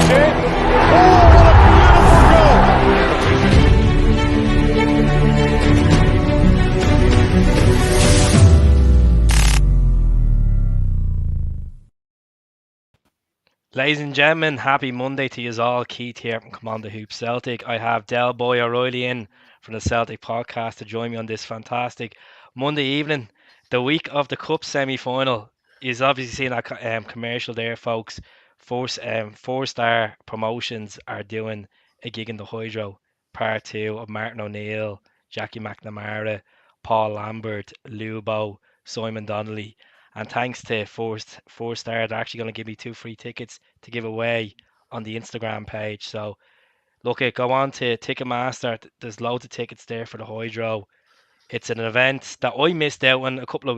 goes in. Oh, what a beautiful goal! Ladies and gentlemen, happy Monday to you all. Keith here from Come On the Hoop Celtic. I have DELBHOY O'Reilly in from the Celtic podcast to join me on this fantastic Monday evening, the week of the Cup semi-final. You've obviously seen that commercial there, folks. Four-star promotions are doing a gig in the Hydro, part two of Martin O'Neill, Jackie McNamara, Paul Lambert, Lubo, Simon Donnelly. And thanks to Four Star, they're actually going to give me 2 free tickets to give away on the Instagram page. So look, go on to Ticketmaster. There's loads of tickets there for the Hydro. It's an event that I missed out on a couple of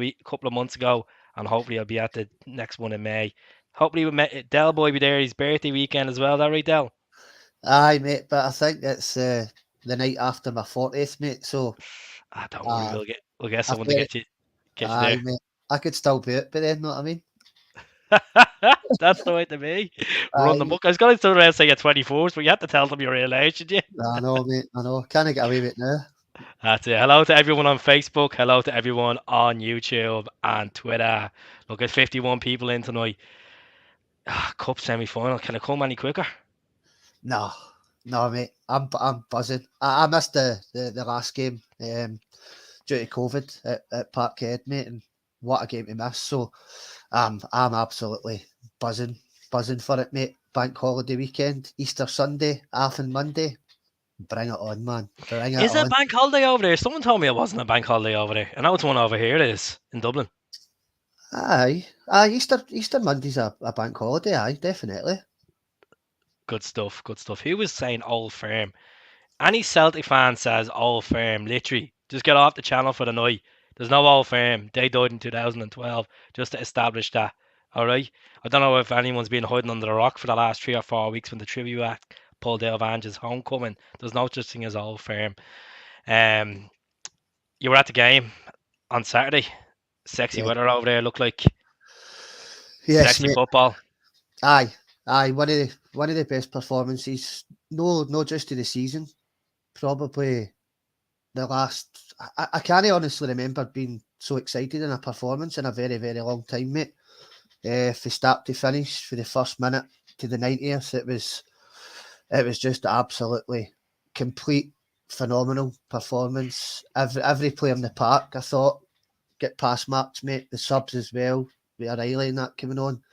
months ago, and hopefully I'll be at the next one in May. Hopefully DELBHOY will be there. His birthday weekend as well. Is that right, Del? Aye, mate, but I think it's the night after my 40th, mate. So Don't worry, we'll get someone to think, get you there. mate, I could still be it by then. Know what I mean? That's the way to be. Run the book. I was going to say you're 24, but you have to tell them your real age, did you? I know, mate. I know. Can't get away with it now. That's it. Hello to everyone on Facebook. Hello to everyone on YouTube and Twitter. Look, at 51 people in tonight. Cup semi-final. Can it come any quicker? No, mate. I'm buzzing. I missed the last game due to COVID at Parkhead, mate, and what a game to miss. So I'm absolutely buzzing for it, mate. Bank holiday weekend, Easter Sunday, Athen Monday. Bring it on, man. Bring it on. Is it a bank holiday over there? Someone told me it wasn't a bank holiday over there. I know it's one over here. It is in Dublin. Aye. Easter Monday's a bank holiday. Aye, definitely. Good stuff. Who was saying Old Firm? Any Celtic fan says Old Firm, literally. Just get off the channel for the night. There's no Old Firm. They died in 2012 just to establish that. All right? I don't know if anyone's been hiding under the rock for the last 3 or 4 weeks when the Tribute Act pulled out of Ange's homecoming. There's no such thing as Old Firm. You were at the game on Saturday. Sexy weather over there. Looked like sexy football. Aye. One of the best performances. No, not just of the season. Probably the last. I can't honestly remember being so excited in a performance in a very, very long time, mate. For start to finish, for the first minute to the 90th, it was just absolutely complete, phenomenal performance. Every player in the park, I thought, get past marks, mate. The subs as well, with O'Reilly and that coming on.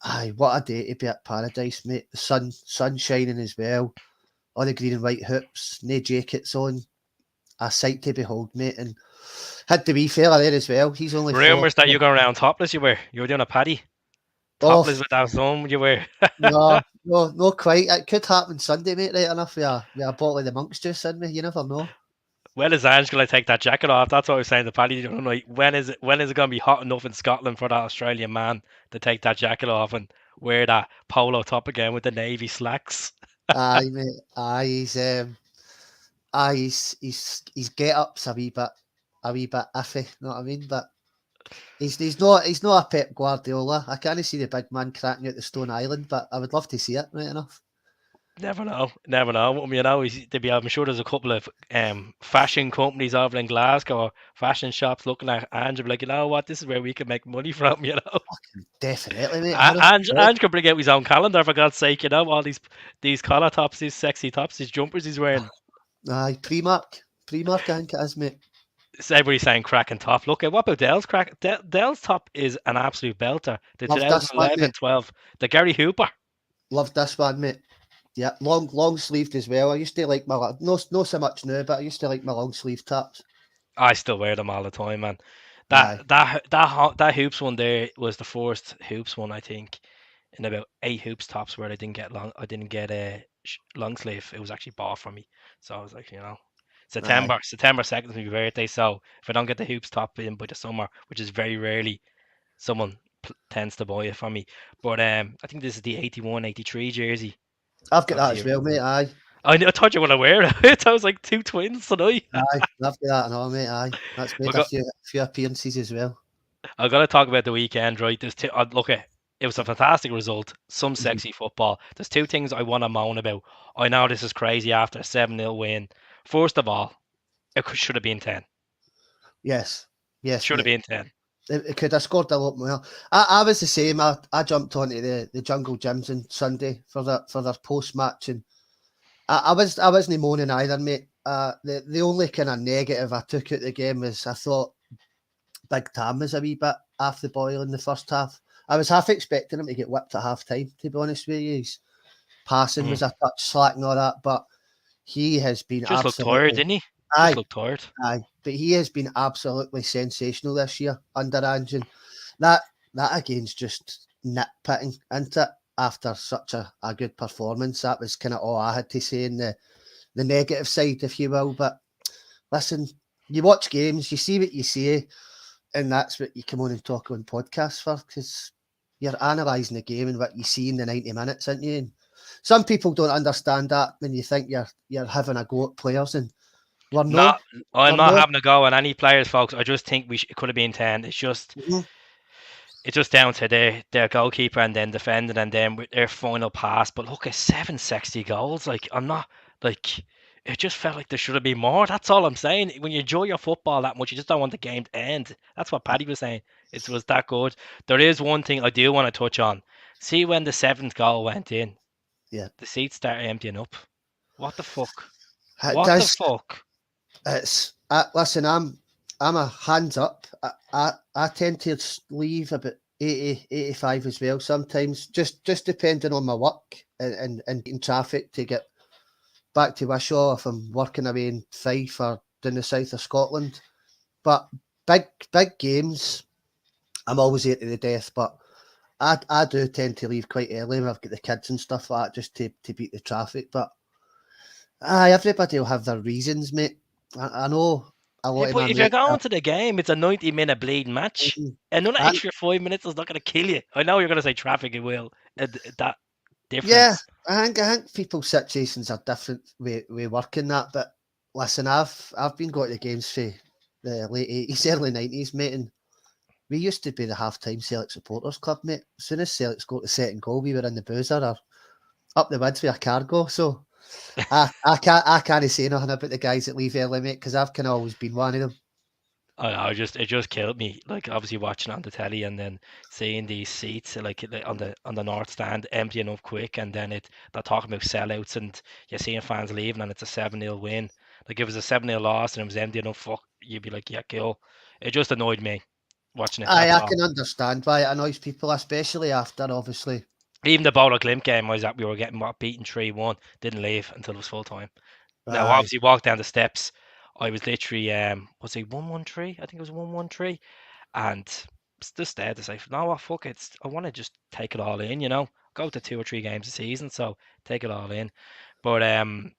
Aye, what a day to be at Paradise, mate. The sun shining as well. All the green and white hoops, no jackets on. A sight to behold, mate. And had the wee fella there as well. He's only rumours that you go around topless. You were doing a paddy. Topless with that zone. You were. no, not quite. It could happen Sunday, mate. Right enough. Yeah, a bottle of the monk's juice in me. You never know. When is Ange going to take that jacket off? That's what I was saying to Paddy. Like, when is it going to be hot enough in Scotland for that Australian man to take that jacket off and wear that polo top again with the navy slacks? Aye, mate. Aye, his get up's a wee bit iffy. Know what I mean? But he's not a Pep Guardiola. I can't see the big man cracking out the Stone Island, but I would love to see it. Right enough. Never know. I mean, I'm sure there's a couple of fashion companies over in Glasgow or fashion shops looking at Ange, like, you know what, this is where we can make money from, you know. Definitely, mate. Ange could bring out his own calendar, for God's sake, you know, all these collar tops, these sexy tops, these jumpers he's wearing. Aye, Primark, I think it is, mate. Everybody's saying cracking top. Look at what about Dell's crack? Dell's top is an absolute belter. The 2011-12, the Gary Hooper. Loved this one, mate. Yeah, long sleeved as well. I used to like my no so much now, but I used to like my long sleeve tops. I still wear them all the time, man. That hoops one there was the first hoops one, I think, in about 8 hoops tops where I didn't get a long sleeve. It was actually bought for me, so I was like, you know, September 2nd is my birthday, so if I don't get the hoops top in by the summer, which is very rarely, someone tends to buy it for me. But I think this is the 81-83 jersey. I've got that as well, mate. Aye. I thought you were going to wear it. I was like 2 twins tonight. Aye, I've got that and all, mate. Aye, that's made a few appearances as well. I'm going to talk about the weekend, right? There's two. Look at It was a fantastic result. Some Mhm. sexy football. There's two things I want to moan about. I know this is crazy after a 7-0 win. First of all, should have been 10. Yes, yes, Should have mate. been 10. It could have scored a lot more. I was the same. I jumped onto the Jungle Gyms on Sunday for their post match, and I wasn't moaning either, mate. The only kind of negative I took out the game was I thought Big Tam was a wee bit off the boil in the first half. I was half expecting him to get whipped at half time, to be honest with you. His passing was a touch slack and all that, but he has been Just looked tired, absolutely didn't he? Just aye, looked tired. aye. But he has been absolutely sensational this year under Ange. And that again's just nitpicking, isn't it? After such a good performance. That was kind of all I had to say in the negative side, if you will. But listen, you watch games, you see what you see, and that's what you come on and talk on podcasts for, because you're analysing the game and what you see in the 90 minutes, aren't you? And some people don't understand that when you think you're having a go at players, and we're Not, no, I'm we're not no. having a go at any players, folks. I just think it could have been 10. Mhm. It's just down to their goalkeeper and then defending and then with their final pass. But look at 760 goals. Like I'm not like it just felt like there should have been more. That's all I'm saying. When you enjoy your football that much, you just don't want the game to end. That's what Paddy was saying. It was that good. There is one thing I do want to touch on. See when the seventh goal went in, Yeah, the seats started emptying up. What the fuck? it What the does. fuck? It's listen. I'm a hands up. I tend to leave about 80, 85 as well. Sometimes just depending on my work and in traffic to get back to Wishaw if I'm working away in Fife or down the south of Scotland. But big games, I'm always here to the death. But I do tend to leave quite early when I've got the kids and stuff like that, just to beat the traffic. But everybody will have their reasons, mate. I know a Yeah, lot of but man if you're like going to the game, it's a 90-minute bleeding match. that. Another And extra 5 minutes is not going to kill you. I know you're going to say traffic, it will. That yeah, difference. I think people's situations are different with working that. But listen, I've been going to games for the late 80s, early 90s, mate, and we used to be the half-time Celtic supporters club, mate. As soon as Celtic scored the second goal, we were in the boozer or up the woods with a cargo. So I can't say nothing about the guys that leave early, mate, because I've kind of always been one of them. It just killed me. Like obviously watching on the telly and then seeing these seats like on the north stand emptying up quick, and then they're talking about sellouts and you're seeing fans leaving and it's a 7-0 win. Like if it was a 7-0 loss and it was emptying up, fuck, you'd be like, yeah, cool. It just annoyed me watching it. That's I all. can understand why it annoys people, especially after obviously. Even the Bowler Glimp game I was at, we were getting beaten 3-1. Didn't leave until it was full time. Now, Aye, obviously, walked down the steps. I was literally, was it 1-1-3? I think it was 1-1-3. And just there to say, no, what, fuck it. I want to just take it all in, Go to 2 or 3 games a season, so take it all in. But do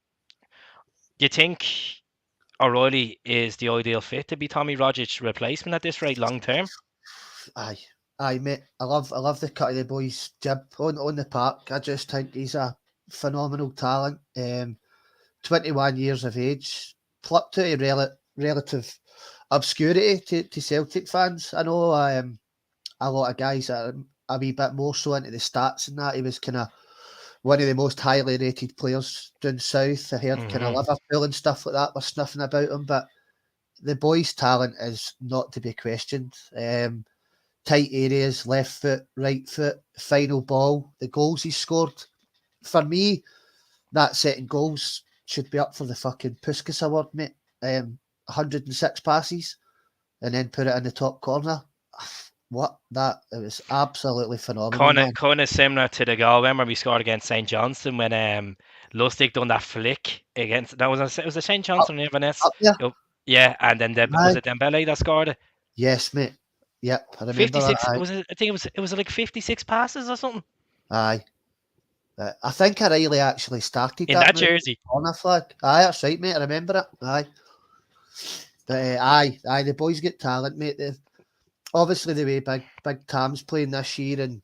you think O'Reilly is the ideal fit to be Tommy Rogic's replacement at this rate long term? aye, aye, mate. I love the cut of the boy's jib on the park. I just think he's a phenomenal talent. 21 years of age, plucked to relative obscurity to Celtic fans. I know a lot of guys are a wee bit more so into the stats and that. He was kind of one of the most highly rated players down south. I heard kind of Hmm. Liverpool and stuff like that were sniffing about him, but the boy's talent is not to be questioned. Tight areas, left foot, right foot, final ball, the goals he scored. For me, that setting goals should be up for the fucking Puskas Award, mate. 106 passes and then put it in the top corner. What that? It was absolutely phenomenal, Kind of, man. kind of similar to the goal. Remember we scored against St Johnston when Lustig done that flick against it was a St Up, Johnston or Inverness. up there. Yeah, and then was Aye. it Dembele that scored it? Yes, mate. Yep, I remember that. 56. Was it? I think it was like 56 passes or something Aye. I think O'Reilly actually started in that that move jersey. on a flag. Aye, that's right, mate. I remember it. Aye. But aye, the boys get talent, mate. Obviously, the way Big Tam's playing this year and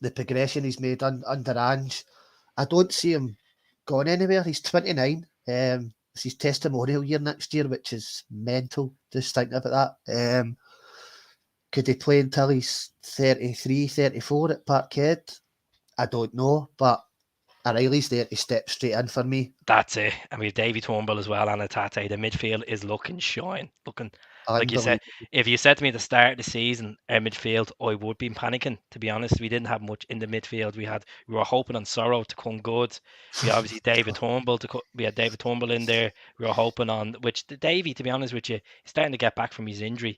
the progression he's made under Ange, I don't see him going anywhere. He's 29. It's his testimonial year next year, which is mental. Just thinking about that. Could he play until he's 33, 34 at Parkhead? I don't know, but O'Reilly's there to step straight in for me. That's it. I mean, Davy Turnbull as well and Atate. The midfield is looking like you said. Unbelievable. If you said to me at the start of the season, our midfield, I would be panicking. To be honest, we didn't have much in the midfield. We were hoping on Sorrow to come good. We obviously we had David Turnbull in there. We were hoping on which the Davy. To be honest with you, he's starting to get back from his injury.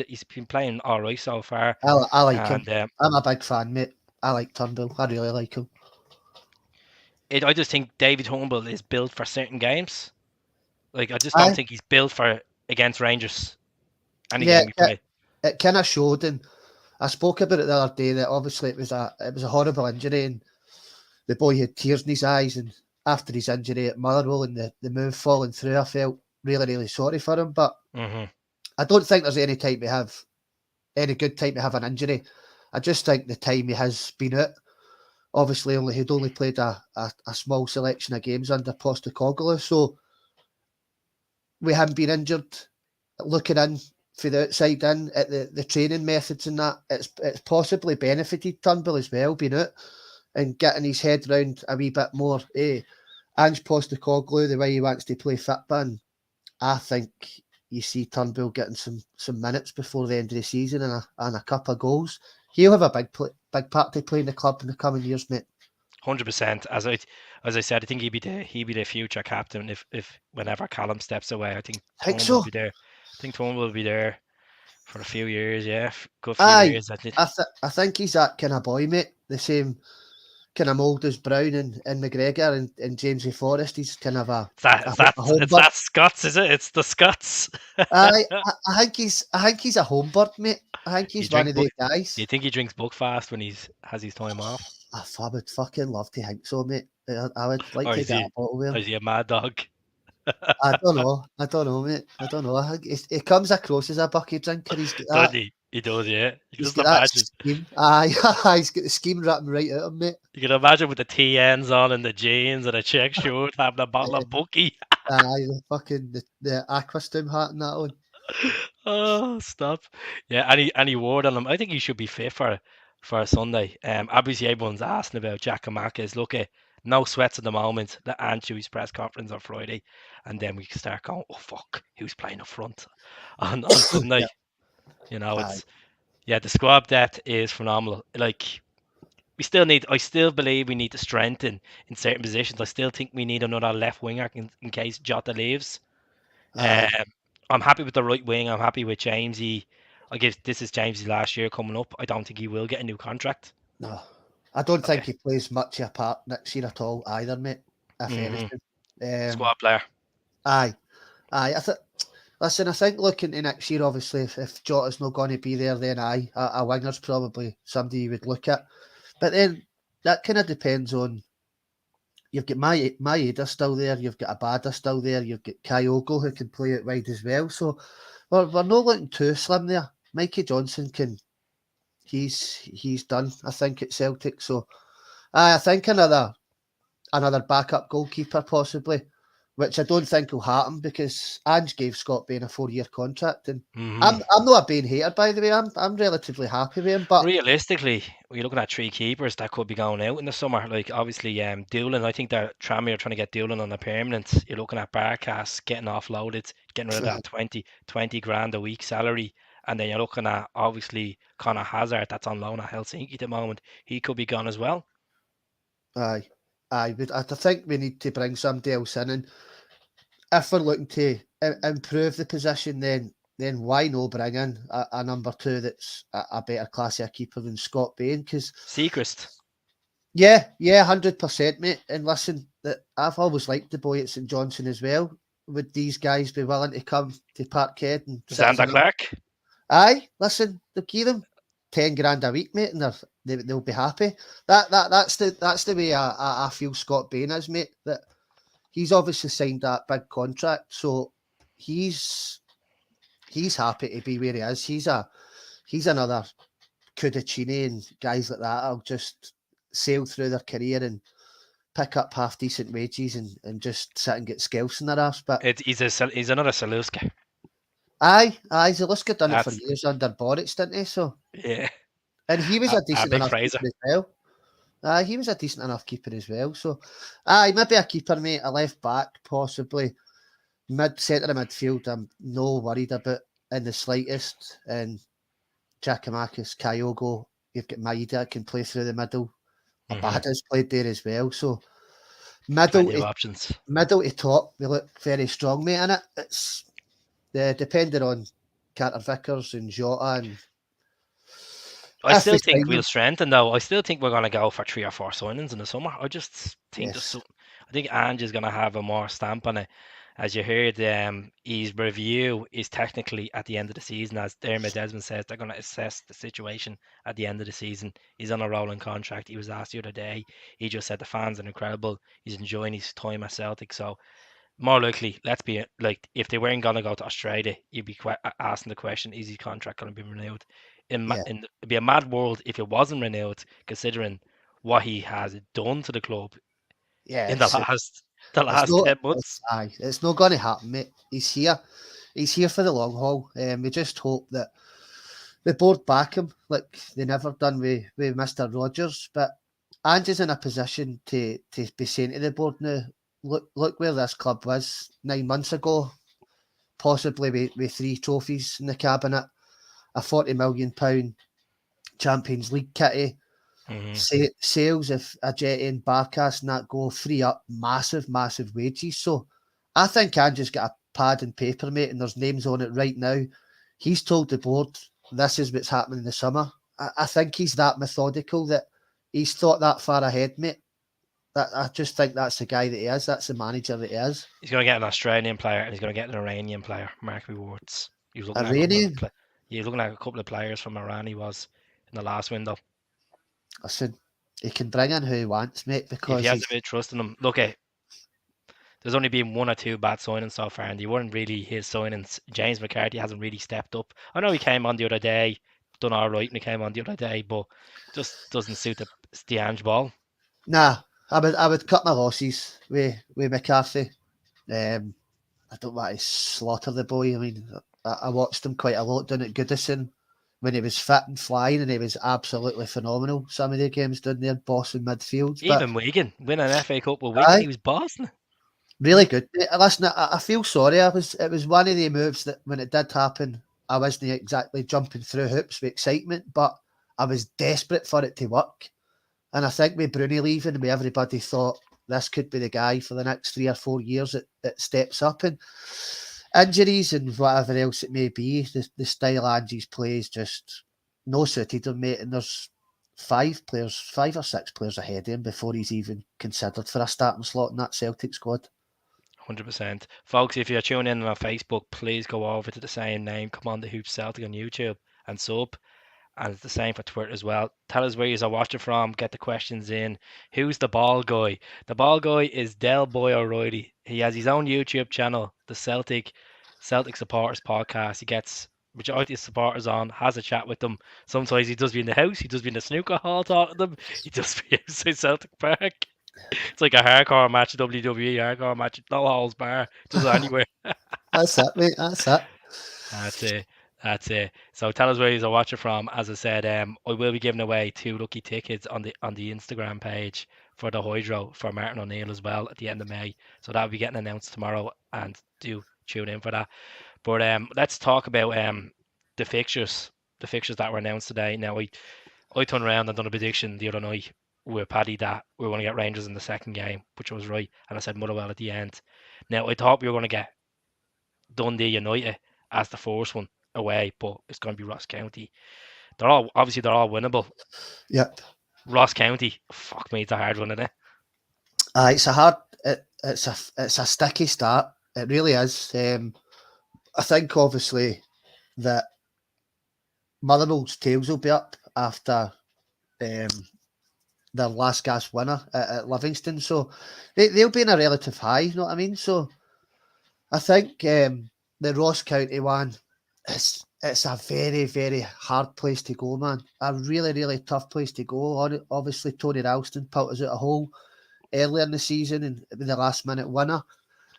He's been playing all right so far, I like him. and I'm a big fan, mate. I like Turnbull. I really like him. I just think David Turnbull is built for certain games. Like, I just don't I think he's built for against Rangers. Any Yeah, game we play. it kind of showed, and I spoke about it the other day that obviously it was a horrible injury, and the boy had tears in his eyes, and after his injury at Motherwell and the move falling through, I felt really, really sorry for him. But I don't think there's any good time to have an injury. I just think the time he has been out, obviously he'd only played a small selection of games under Postecoglou, so we haven't been injured. Looking in for the outside in at the training methods and that, it's possibly benefited Turnbull as well, being out and getting his head round a wee bit more. Ange Postecoglou, the way he wants to play football, and I think you see Turnbull getting some minutes before the end of the season and a couple of goals. He'll have a big part to play in the club in the coming years, mate. 100%. As I said, I think he'd be the future captain if whenever Callum steps away. I think Turnbull so. will be there. I think Turnbull will be there for a few years. Yeah, good few Aye, years. I think he's that kind of boy, mate. The same kind of mould as Brown and McGregor and Jamesy Forrest. He's kind of it's that Scots, is it? It's the Scots. I think he's a home bird, mate. I think he's one of the guys. Do you think he drinks Buckfast when has his time off? I would fucking love to think so, mate. I would like to get a bottle with him. Or is he a mad dog? I don't know, mate. I don't know. I think he comes across as a bucket drinker. He's got that. Doesn't he? He does, yeah. He's got that scheme. Aye, he's got the scheme wrapping right out of him, mate. You can imagine with the TNs on and the jeans and a check shirt, having a bottle of Bucky. Aye, the Aquastim hat and that on. Oh, stop. Yeah, any word on him? I think he should be fit for a Sunday. Obviously everyone's asking about Jack Amaka's. Look at no sweats at the moment. The Anchovies press conference on Friday, and then we can start going, oh fuck, who's playing up front on Sunday? Yeah. The squad depth is phenomenal. Like I still believe we need to strengthen in certain positions. I still think we need another left winger in case Jota leaves. I'm happy with the right wing. I'm happy with Jamesy. I guess this is Jamesy last year coming up. I don't think he will get a new contract. No, I don't think he plays much of a part next year at all either, mate. If anything, squad player. Aye. Listen, I think looking to next year, obviously, if Jota's not going to be there, then a winger's probably somebody you would look at. But then that kind of depends on. You've got Maeda still there. You've got Abada still there. You've got Kyogo who can play it wide as well. So we're not looking too slim there. Mikey Johnson he's done, I think, at Celtic. So I think another backup goalkeeper possibly, which I don't think will happen because Ange gave Scott Bain a 4-year contract, and I'm not a Bain hater, by the way. I'm relatively happy with him. But realistically, you're looking at 3 keepers that could be going out in the summer. Like obviously, Doolan. I think that Tranmere are trying to get Doolan on a permanent. You're looking at Barkas getting offloaded, getting rid of that 20 grand a week salary, and then you're looking at obviously Conor Hazard that's on loan at Helsinki at the moment. He could be gone as well. Aye, but I think we need to bring somebody else in, and if we're looking to improve the position, then why not bring in a number 2 that's a better class of keeper than Scott Bain? Because Seacrest. Yeah, 100%, mate. And listen, I've always liked the boy at St Johnstone as well. Would these guys be willing to come to Parkhead and Xander Clark? Aye, listen, they'll give them 10 grand a week, mate, and they'll be happy. That's the way I feel Scott Bain is, mate. That he's obviously signed that big contract, so he's happy to be where he is. He's another Cudicini and guys like that. I'll just sail through their career and pick up half decent wages and just sit and get scalps in their arse. But he's another Saluska. Aye, Zaluska done it for That's years under Boric, didn't he? So, yeah, and he was a decent big enough Fraser. keeper as well. Aye, he was a decent enough keeper as well. So, aye, maybe a keeper, mate, a left back, possibly centre of midfield. I'm no worried about in the slightest. And Giacomakis, Kyogo, you've got Maida that can play through the middle. Abada's played there as well. So middle Plenty of to options. middle to top, we look very strong, mate. In it, it's depending on Carter Vickers and Jota, and I if we still think sign we'll them, strengthen though. I still think we're going to go for 3 or 4 signings in the summer. I just think there's yes, some. I think Ange is going to have a more stamp on it. As you heard, his review is technically at the end of the season. As Dermot Desmond says, they're going to assess the situation at the end of the season. He's on a rolling contract. He was asked the other day. He just said the fans are incredible. He's enjoying his time at Celtic. So more likely, let's be like, if they weren't going to go to Australia, you'd be asking the question: is his contract going to be renewed? yeah, It'd be a mad world if it wasn't renewed, considering what he has done to the club yeah, in the the it's last not, 10 months. it's not going to happen, mate. He's here for the long haul. We just hope that the board back him like they never done with Mr. Rogers. But Ange is in a position to be saying to the board now, look where this club was 9 months ago, possibly with 3 trophies in the cabinet, a £40 million Champions League kitty, Hmm. sales of a Jetty and Barcast and that go free up massive wages. So I think Ange's got a pad and paper, mate, and there's names on it right now. He's told the board this is what's happening in the summer. I think he's that methodical that he's thought that far ahead, mate. I just think that's the guy that he is. That's the manager that he is. He's going to get an Australian player and he's going to get an Iranian player, Mark Rewards. He was looking at a couple of Iranian, he was looking at a couple of players from Iran. He was in the last window. listen, he can bring in who he wants, mate, If he because has a he's bit of trust in him, look at. There's only been 1 or 2 bad signings so far, and they weren't really his signings. James McCarthy hasn't really stepped up. I know he came on the other day, done all right, and he came on the other day, but just doesn't suit the Ange ball. nah. I would cut my losses with McCarthy. I don't want to slaughter the boy. I mean, I watched him quite a lot down at Goodison when he was fit and flying, and he was absolutely phenomenal. Some of the games down there, bossing midfields, but Even Wigan, winning an FA Cup with Wigan, aye, he was bossing. really good. Listen, I feel sorry. It was one of the moves that when it did happen, I wasn't exactly jumping through hoops with excitement, but I was desperate for it to work. And I think with Bruni leaving, everybody thought this could be the guy for the next 3 or 4 years that steps up. And injuries and whatever else it may be, the style Angie's plays just no suited him, mate. And there's 5 or 6 players ahead of him before he's even considered for a starting slot in that Celtic squad. 100%. Folks, if you're tuning in on Facebook, please go over to the same name, Come On The Hoops Celtic on YouTube and sub. And it's the same for Twitter as well. Tell us where you're watching from. Get the questions in. Who's the ball guy? The ball guy is DELBHOY O'Reilly. He has his own YouTube channel, the Celtic Supporters Podcast. He gets majority of supporters on, has a chat with them. Sometimes he does be in the house, he does be in the snooker hall talking to them. He does be outside Celtic Park. It's like a hardcore match, WWE hardcore match, no holds bar, does it anywhere. That's it, mate. That's it. That's it. That's it. So tell us where you're watching from. As I said, I will be giving away 2 lucky tickets on the Instagram page for the Hydro for Martin O'Neill as well at the end of May. So that'll be getting announced tomorrow, and do tune in for that. But let's talk about the fixtures, that were announced today. Now I turned around and done a prediction the other night with Paddy that we were going to get Rangers in the second game, which was right, and I said Motherwell at the end. Now I thought we were going to get Dundee United as the first one away, but it's going to be Ross County. They're all winnable. Yep. Ross County, fuck me, it's a hard one, isn't it? It's a hard. It's a sticky start. It really is. I think obviously that Motherwell's tails will be up after their last gasp winner at Livingston, so they'll be in a relative high. You know what I mean? So I think the Ross County one, it's a very hard place to go, man. A really tough place to go. Obviously, Tony Ralston put us out a hole earlier in the season and the last minute winner.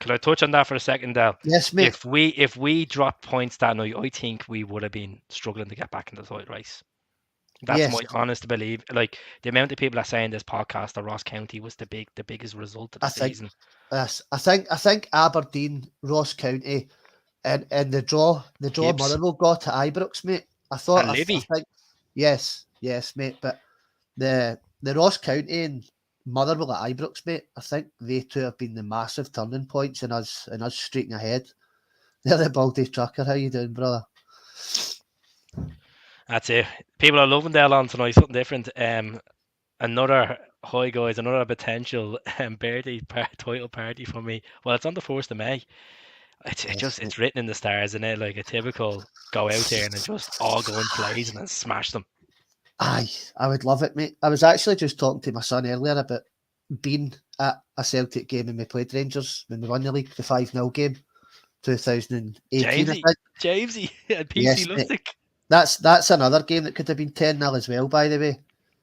Can I touch on that for a second, Del? Yes, mate. If we dropped points that night, I think we would have been struggling to get back in the title race. That's Yes. my honest belief. Like the amount of people that say in this podcast that Ross County was the biggest result of the I think season. yes. I think Aberdeen, Ross County, and the draw Hibs. Motherwell got to Ibrox, mate. I think yes, mate. But the Ross County and Motherwell at Ibrox, mate. I think they two have been the massive turning points in us streaking ahead. They're the Baldy Trucker. How you doing, brother? That's it. People are loving Del on tonight. Something different. Another guys. Another potential birthday title party for me. Well, it's on the 1st of May. It's written in the stars, isn't it? Like a typical go out there and then just all guns blazing and smash them. Aye, I would love it, mate. I was actually just talking to my son earlier about being at a Celtic game when we played Rangers when we won the league, the 5-0 game, 2018. Jamesy and PC yes, Lustig. That's another game that could have been 10-0 as well, by the way.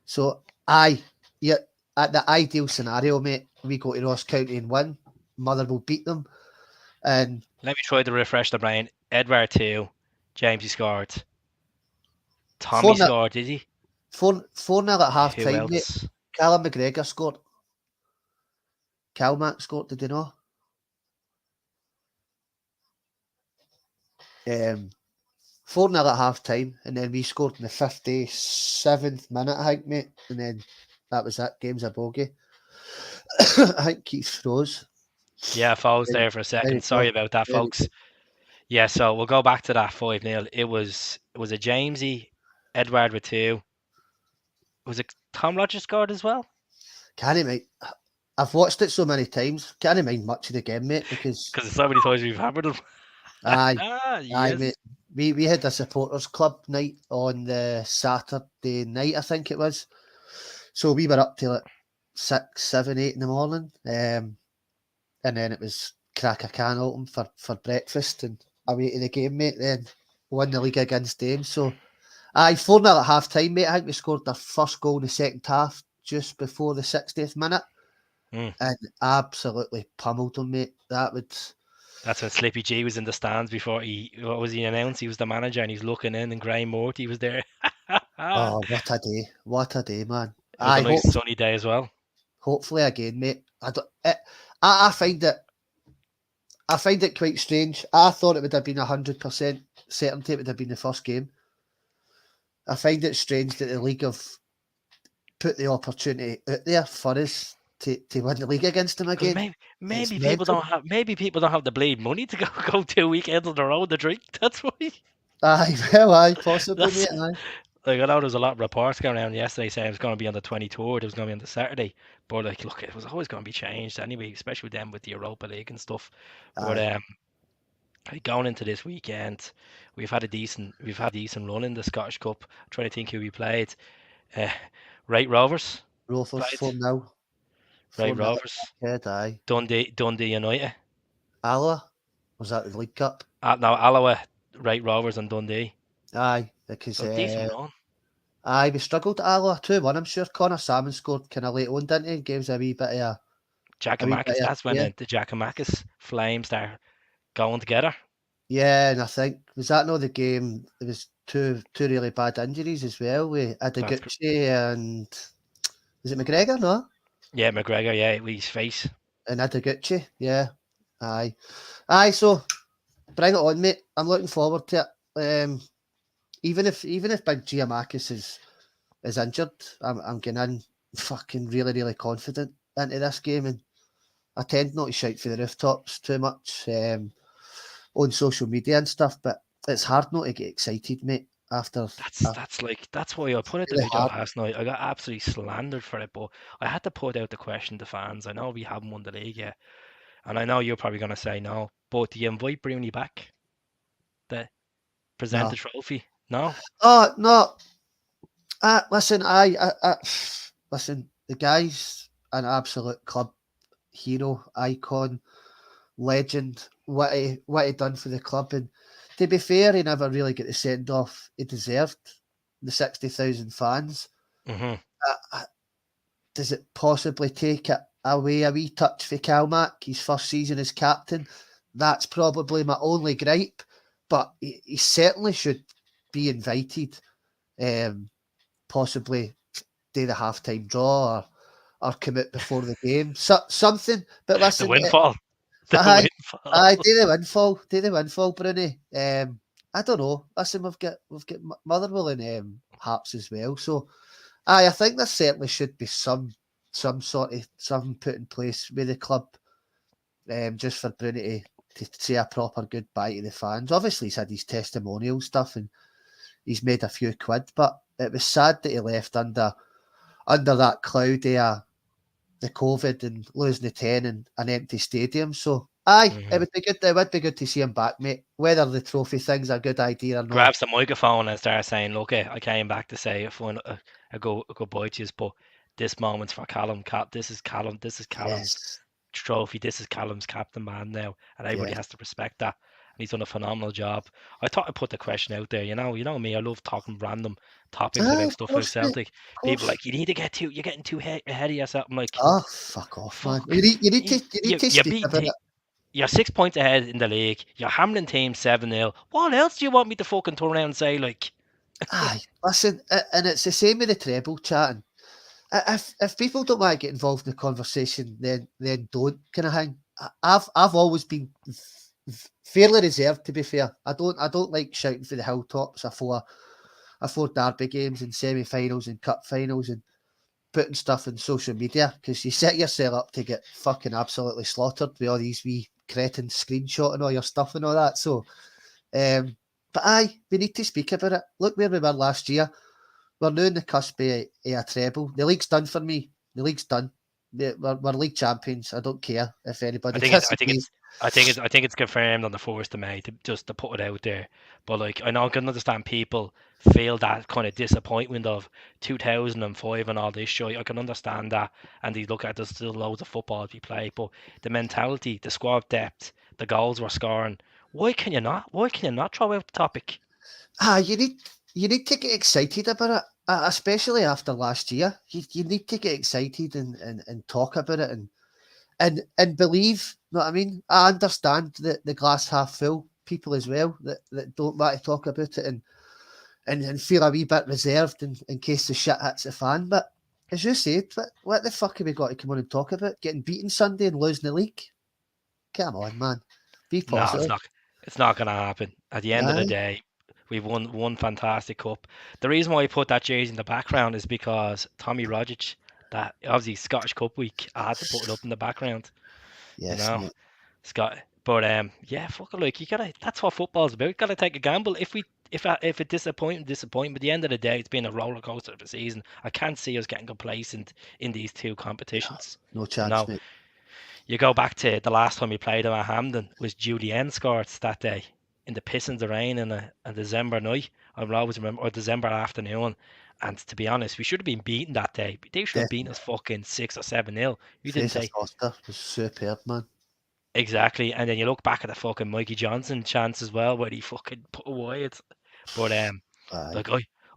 So at the ideal scenario, mate, we go to Ross County and win. Motherwell beat them. And let me try to refresh the brain. Edward 2, Jamesy scored. Tommy scored, did he? 4-0 at half time, mate. Callum McGregor scored. Calmac scored, did you know? 4-0 at half time, and then we scored in the 57th minute, I think, mate. And then that was that. Game's a bogey. I think Keith froze. Yeah, froze there for a second. Sorry about that, folks. Yeah, so we'll go back to that 5-0. It was a Jamesy, Edward with 2. Was it Tom Rogers scored as well? Can't mate. I've watched it so many times. Can't mind much of the game, mate, because there's so many times we've hammered them. Aye, mate. We had a supporters club night on the Saturday night, I think it was. So we were up till like 6, 7, 8 in the morning. And then it was crack a can open for breakfast and away to the game, mate. Then won the league against them. So 4-0 at half time, mate. I think we scored the first goal in the second half just before the 60th minute. And absolutely pummeled them, mate. That's when Slippy G was in the stands before he announced he was the manager and he's looking in and Graham Morty was there. Oh, what a day. What a day, man. It was a nice sunny day as well. Hopefully again, mate. I find it quite strange. I thought it would have been 100% certainty it would have been the first game. I find it strange that the league have put the opportunity out there for us to win the league against them again. Maybe people don't have the bleed money to go 2 weekends on a road to drink. That's why. Aye, possibly, mate. Aye. Like I know there was a lot of reports going around yesterday saying it was going to be on the 23rd. It was going to be on the Saturday, but like, look, it was always going to be changed anyway, especially with them with the Europa League and stuff. But going into this weekend, we've had a decent run in the Scottish Cup. I'm trying to think who we played. Right Rovers. Rovers 4-0. Right Rovers. Aye. Dundee United. Alloa? Was that the League Cup? No, Alloa, Right Rovers and Dundee. Aye, because decent run. Aye, we struggled at Alloa 2-1. I'm sure Connor Salmon scored kind of late on, didn't he? Gave us a wee bit of a Giacomakis. That's when the Giacomakis Flames are going together. Yeah, and I think was that not the game? There was two really bad injuries as well. We had Adeguchi and was it McGregor? No. Yeah, McGregor. Yeah, with his face. And Adeguchi. Yeah. Aye. So bring it on, mate. I'm looking forward to it. Even if Big Giacomakis is injured, I'm getting in fucking really confident into this game, and I tend not to shout for the rooftops too much on social media and stuff, but it's hard not to get excited, mate. That's why I put out the video last night. I got absolutely slandered for it, but I had to put out the question to fans. I know we haven't won the league yet, and I know you're probably going to say no, but do you invite Bruni back to present the trophy? No? Oh, no. Listen, listen, the guy's an absolute club hero, icon, legend, what he done for the club. And to be fair, he never really got the send-off he deserved, the 60,000 fans. Mm-hmm. Does it possibly take a away a wee touch for Calmac, his first season as captain. That's probably my only gripe, but he certainly should be invited. Possibly do the halftime draw or come out before the game. Something. But The listen, windfall. The aye, windfall. do the windfall, Bruni. I don't know. Listen, we've got Motherwell and Hearts as well. So, I think there certainly should be some sort of something put in place with the club, just for Bruni to say a proper goodbye to the fans. Obviously, he's had his testimonial stuff and he's made a few quid, but it was sad that he left under that cloud of the COVID and losing the 10 and an empty stadium. So, it would be good. It would be good to see him back, mate. Whether the trophy thing's a good idea or not. Grabs the microphone and starts saying, "Look, I came back to say a goodbye to you, but this moment's for Callum. This is Callum's Yes. trophy. This is Callum's captain man now, and everybody Yes. has to respect that. And he's done a phenomenal job. I thought I'd put the question out there. You know me. I love talking random topics about Of stuff like course, mate. Celtic. Of People course. like, you're getting too ahead of yourself. I'm like, Oh, fuck off, man. fuck. You need to You speak beat about it. you're 6 points ahead in the league. You're hammering teams 7-0. What else do you want me to fucking turn around and say? Like, Listen, and it's the same with the treble chatting. If people don't want to get involved in the conversation, then don't kind of thing. I've always been fairly reserved, to be fair. I don't like shouting for the hilltops afore derby games and semi-finals and cup finals and putting stuff on social media, because you set yourself up to get fucking absolutely slaughtered with all these wee cretins screenshotting all your stuff and all that. So, but we need to speak about it. Look where we were last year. We're now in the cusp of a treble. The league's done for me. The league's done. We're league champions. I don't care if anybody disagrees. I think it's confirmed on the 1st of May to put it out there. But like, I know I can understand people feel that kind of disappointment of 2005 and all this shit. I can understand that, and they look at there's still loads of football to be played, but the mentality, the squad depth, the goals we're scoring. Why can you not? Why can you not throw out the topic? You need to get excited about it, especially after last year. You need to get excited and talk about it and believe. You know what I mean? I understand the glass half full people as well that don't want to talk about it and feel a wee bit reserved in case the shit hits the fan. But as you said, what the fuck have we got to come on and talk about? Getting beaten Sunday and losing the league? Come on, man. Be No, positive. it's not going to happen. At the end of the day, we've won one fantastic cup. The reason why I put that jersey in the background is because Tommy Rogic, that obviously Scottish Cup week, I had to put it up in the background. Yes, You know, mate. Scott. But yeah, fuck it. Like, you gotta. That's what football's about. You gotta take a gamble. If it disappoint. But at the end of the day, it's been a roller coaster of a season. I can't see us getting complacent in these two competitions. No You chance, know, mate. you go back to the last time we played them at Hampden was Julienne scored that day in the pissing the rain in a December night. I will always remember, or December afternoon. And to be honest, we should have been beaten that day. They should have beaten us fucking 6 or 7-0. You didn't Fraser take Foster was superb, man. exactly. And then you look back at the fucking Mikey Johnson chance as well, where he fucking put away it. But like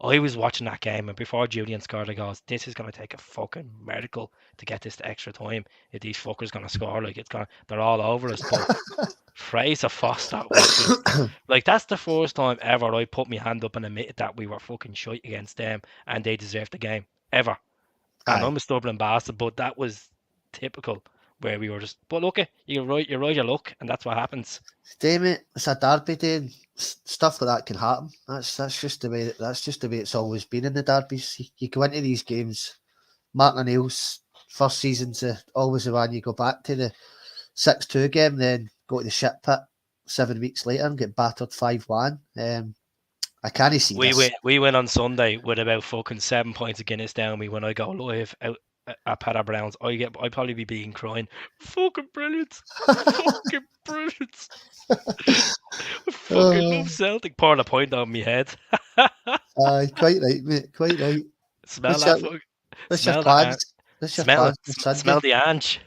I was watching that game, and before Julian scored, I goes, this is gonna take a fucking miracle to get this to extra time. If these fuckers gonna score, like they're all over us. But Fraser Foster was just like, that's the first time ever I put my hand up and admitted that we were fucking shite against them and they deserved the game ever. And I'm a stubborn bastard, but that was typical where we were just. But look, you ride your luck, and that's what happens. Damn it, it's a derby day. And stuff like that can happen. That's just the way. That's just the way it's always been in the derbies. You go into these games. Martin O'Neill's first season's always the one you go back to the 6-2 game, then go to the shit pit 7 weeks later and get battered 5-1. I can't see this. We went on Sunday with about fucking 7 points of Guinness down me when I go live out at Padder Browns. I'd probably be being crying. Fucking brilliant. Fucking brilliant. I fucking love Celtic. Pouring a point on my head. Quite right, mate. Quite right. Smell What's that. what's Smell your that. plans? What's your Smell plans it. for Sunday? Smell the ange.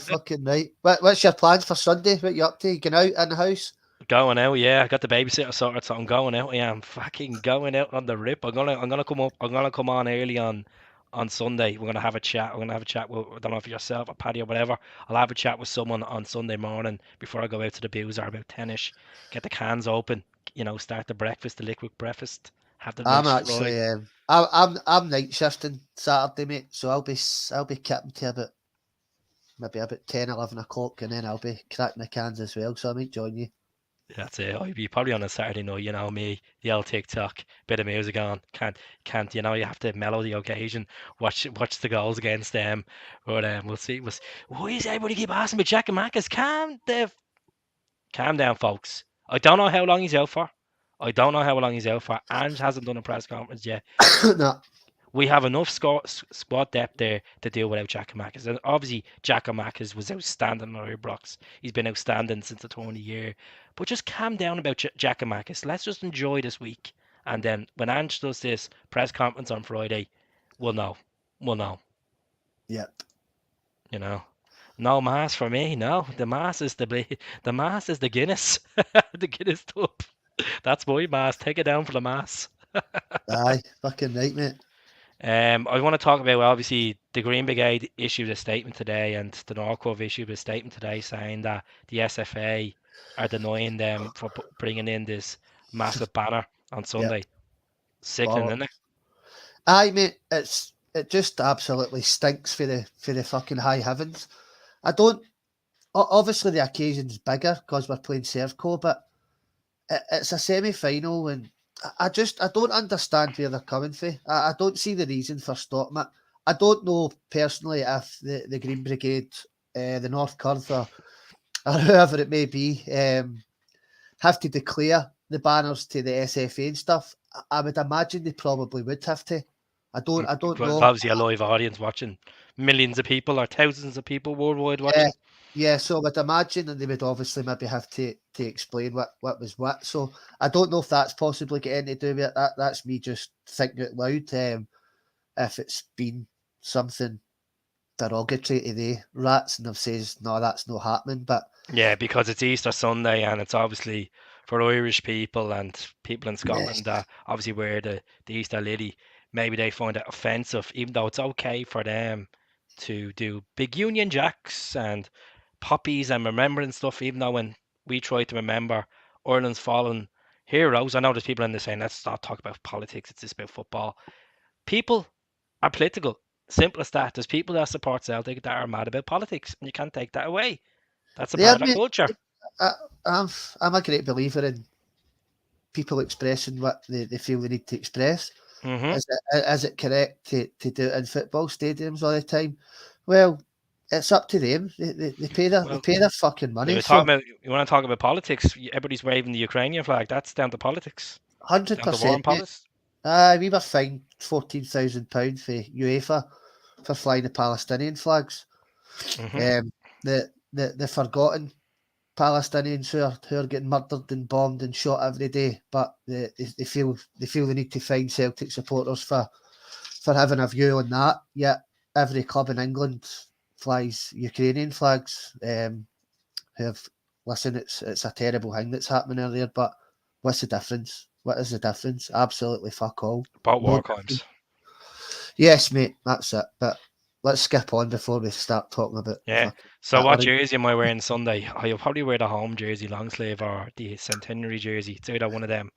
Fucking right. What's your plans for Sunday? What you up to? You going out in the house? Going out, yeah. I got the babysitter sorted, so I'm going out. I am fucking going out on the rip. I'm gonna come up. I'm gonna come on early on on Sunday. We're going to have a chat. We're going to have a chat with, I don't know if yourself or Paddy or whatever. I'll have a chat with someone on Sunday morning before I go out to the boozer about 10ish. Get the cans open, start the breakfast, the liquid breakfast, have the I'm nice fry. actually I'm night shifting Saturday, mate. So I'll be kipping to about 10, 11 o'clock, and then I'll be cracking the cans as well. So I might join you. That's it. I'll be probably on a Saturday night, me, the old TikTok, bit of music on. Can't, you have to mellow the occasion. Watch the goals against them. But we'll see. Why is everybody keep asking me Jack and Marcus? Calm down, folks. I don't know how long he's out for. Ange hasn't done a press conference yet. No. We have enough squad depth there to deal without Giakoumakis. And obviously, Giakoumakis was outstanding on Ibrox. He's been outstanding since the 20 year. But just calm down about Giakoumakis. Let's just enjoy this week. And then when Ange does this press conference on Friday, we'll know. We'll know. Yep. No mass for me. No, the mass is the Guinness, the Guinness tub. That's my mass. Take it down for the mass. Aye, fucking right, mate. I want to talk about, obviously, the Green Brigade issued a statement today, and the Norcove issued a statement today saying that the SFA are denying them for bringing in this massive banner on Sunday. Yep. Sickening, isn't it? Aye, mate. It just absolutely stinks for the fucking high heavens. Obviously the occasion's bigger because we're playing Servco, but it's a semi-final, and I don't understand where they're coming from. I don't see the reason for stopping it. I don't know personally if the Green Brigade, the North Curve, or whoever it may be, have to declare the banners to the SFA and stuff. I would imagine they probably would have to. I don't know. Obviously, a live audience watching, millions of people or thousands of people worldwide watching. Yeah, so I would imagine that they would obviously maybe have to explain what was what. So I don't know if that's possibly getting to do with it. That's me just thinking out loud. If it's been something derogatory to the rats, and they've says no, that's not happening. But yeah, because it's Easter Sunday, and it's obviously for Irish people and people in Scotland that obviously wear the Easter lily. Maybe they find it offensive, even though it's okay for them to do big Union Jacks and poppies and remembering stuff, even though when we try to remember Ireland's fallen heroes, I know there's people in there saying, let's not talk about politics, it's just about football. People are political. Simple as that. There's people that support Celtic that are mad about politics, and you can't take that away. That's a part of culture. I'm a great believer in people expressing what they feel they need to express. Mm-hmm. Is it correct to do it in football stadiums all the time? Well, it's up to them. They pay their fucking money. You want to talk about politics? Everybody's waving the Ukrainian flag. That's down to politics. 100%. We were fined £14,000 for UEFA for flying the Palestinian flags. Mm-hmm. The forgotten Palestinians who are getting murdered and bombed and shot every day, but they feel they need to fine Celtic supporters for having a view on that. Yet every club in England flies Ukrainian flags. Listen, it's a terrible thing that's happening earlier, but what's the difference? What is the difference? Absolutely fuck all. About war crimes. Yes, mate, that's it. But let's skip on before we start talking about. Yeah. So what jersey am I wearing Sunday? I'll probably wear the home jersey, long sleeve, or the centenary jersey. It's either one of them.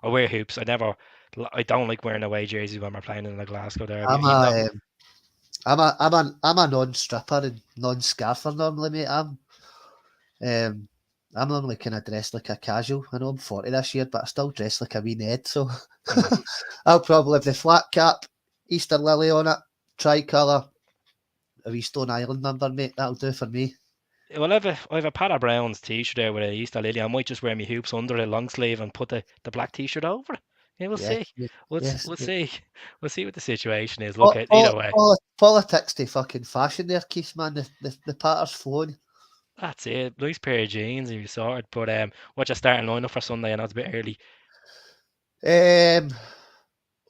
I wear hoops. I don't like wearing away jerseys when we're playing in the Glasgow derby. I'm a non-stripper and non-scarfer normally, mate. I'm normally kind of dressed like a casual. I know I'm 40 this year, but I still dress like a wee Ned. So I'll probably have the flat cap, Easter lily on it, tricolour, a wee Stone Island number, mate. That'll do for me. Well, I have a Pat Brown's t-shirt there with a Easter lily. I might just wear my hoops under a long sleeve and put the black t-shirt over it. Yeah, we'll see. We'll see. We'll see what the situation is. Look, either way. Politics to fucking fashion there, Keith, man. The patter's flowing. That's it. Nice pair of jeans and you sorted. But what's your starting lineup for Sunday? I know it's a bit early.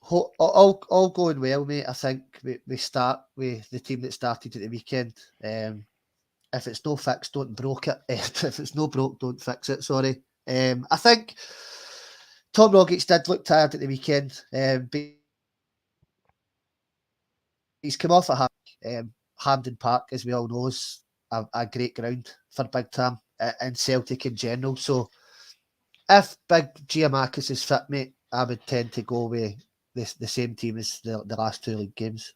All going well, mate. I think we start with the team that started at the weekend. If it's no fixed, don't broke it. If it's no broke, don't fix it. Sorry. I think Tom Rogic did look tired at the weekend. he's come off at Hampden Park, as we all know, is a great ground for big time and Celtic in general. So if Big Giamakis is fit, mate, I would tend to go with the same team as the last two league games.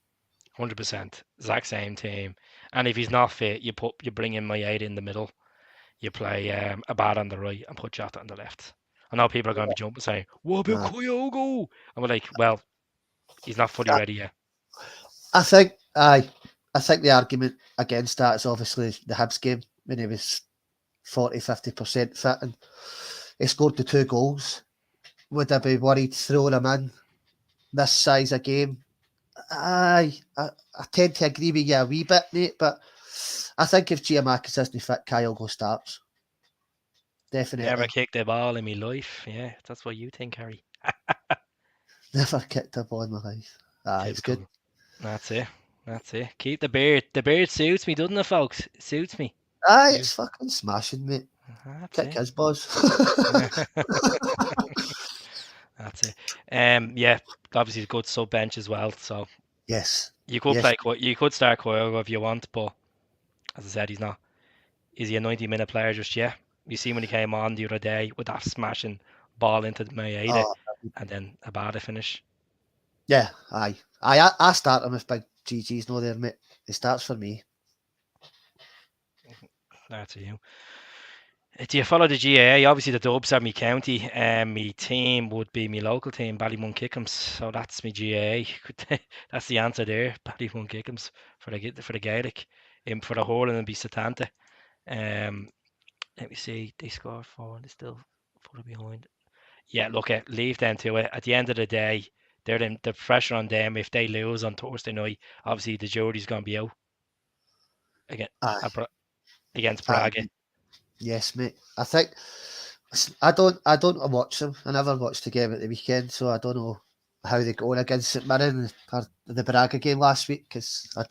100%, exact same team. And if he's not fit, you bring in Maeda in the middle. You play Abad on the right and put Jota on the left. I know people are going to be jumping saying, "What about Nah. Kyogo?" And we're like, "Well, he's not fully I, ready yet." I think I think the argument against that is obviously the Hibs game when he was 40-50% fit and he scored the 2 goals. Would I be worried throwing him in this size of game? I tend to agree with you a wee bit, mate, but I think if Giamakis isn't fit, Kyogo starts. Never Definitely. kicked the ball in my life. Yeah, that's what you think, Harry. Never kicked a ball in my life. It's good. Typical. That's it. That's it. Keep the beard. The beard suits me, doesn't it, folks? It suits me. It's fucking smashing, mate. That's Kick it. his balls. That's it. Yeah, obviously a good sub bench as well. So Yes. you could Yes. you could start Kyogo if you want, but as I said, he's not. Is he a 90-minute player just yet? You see when he came on the other day with that smashing ball into Maeda Oh, and then a bad finish. yeah, I start him if Big GG's no there, mate. He starts for me. That's you. Do you follow the GAA? Obviously, the Dubs are me county. My team would be my local team, Ballymun Kickham's. So that's my GAA. That's the answer there. Ballymun Kickham's for the Gaelic. For the hurling, it'd be Satanta. Um, let me see. They scored 4. They're still further behind. Yeah, look at leave them to it. At the end of the day, the pressure on them. If they lose on Thursday night, obviously the jury's gonna be out again Aye, against aye, Braga. mate. Yes, mate. I don't watch them. I never watched the game at the weekend, so I don't know how they're going against St Mirren or the Braga game last week because I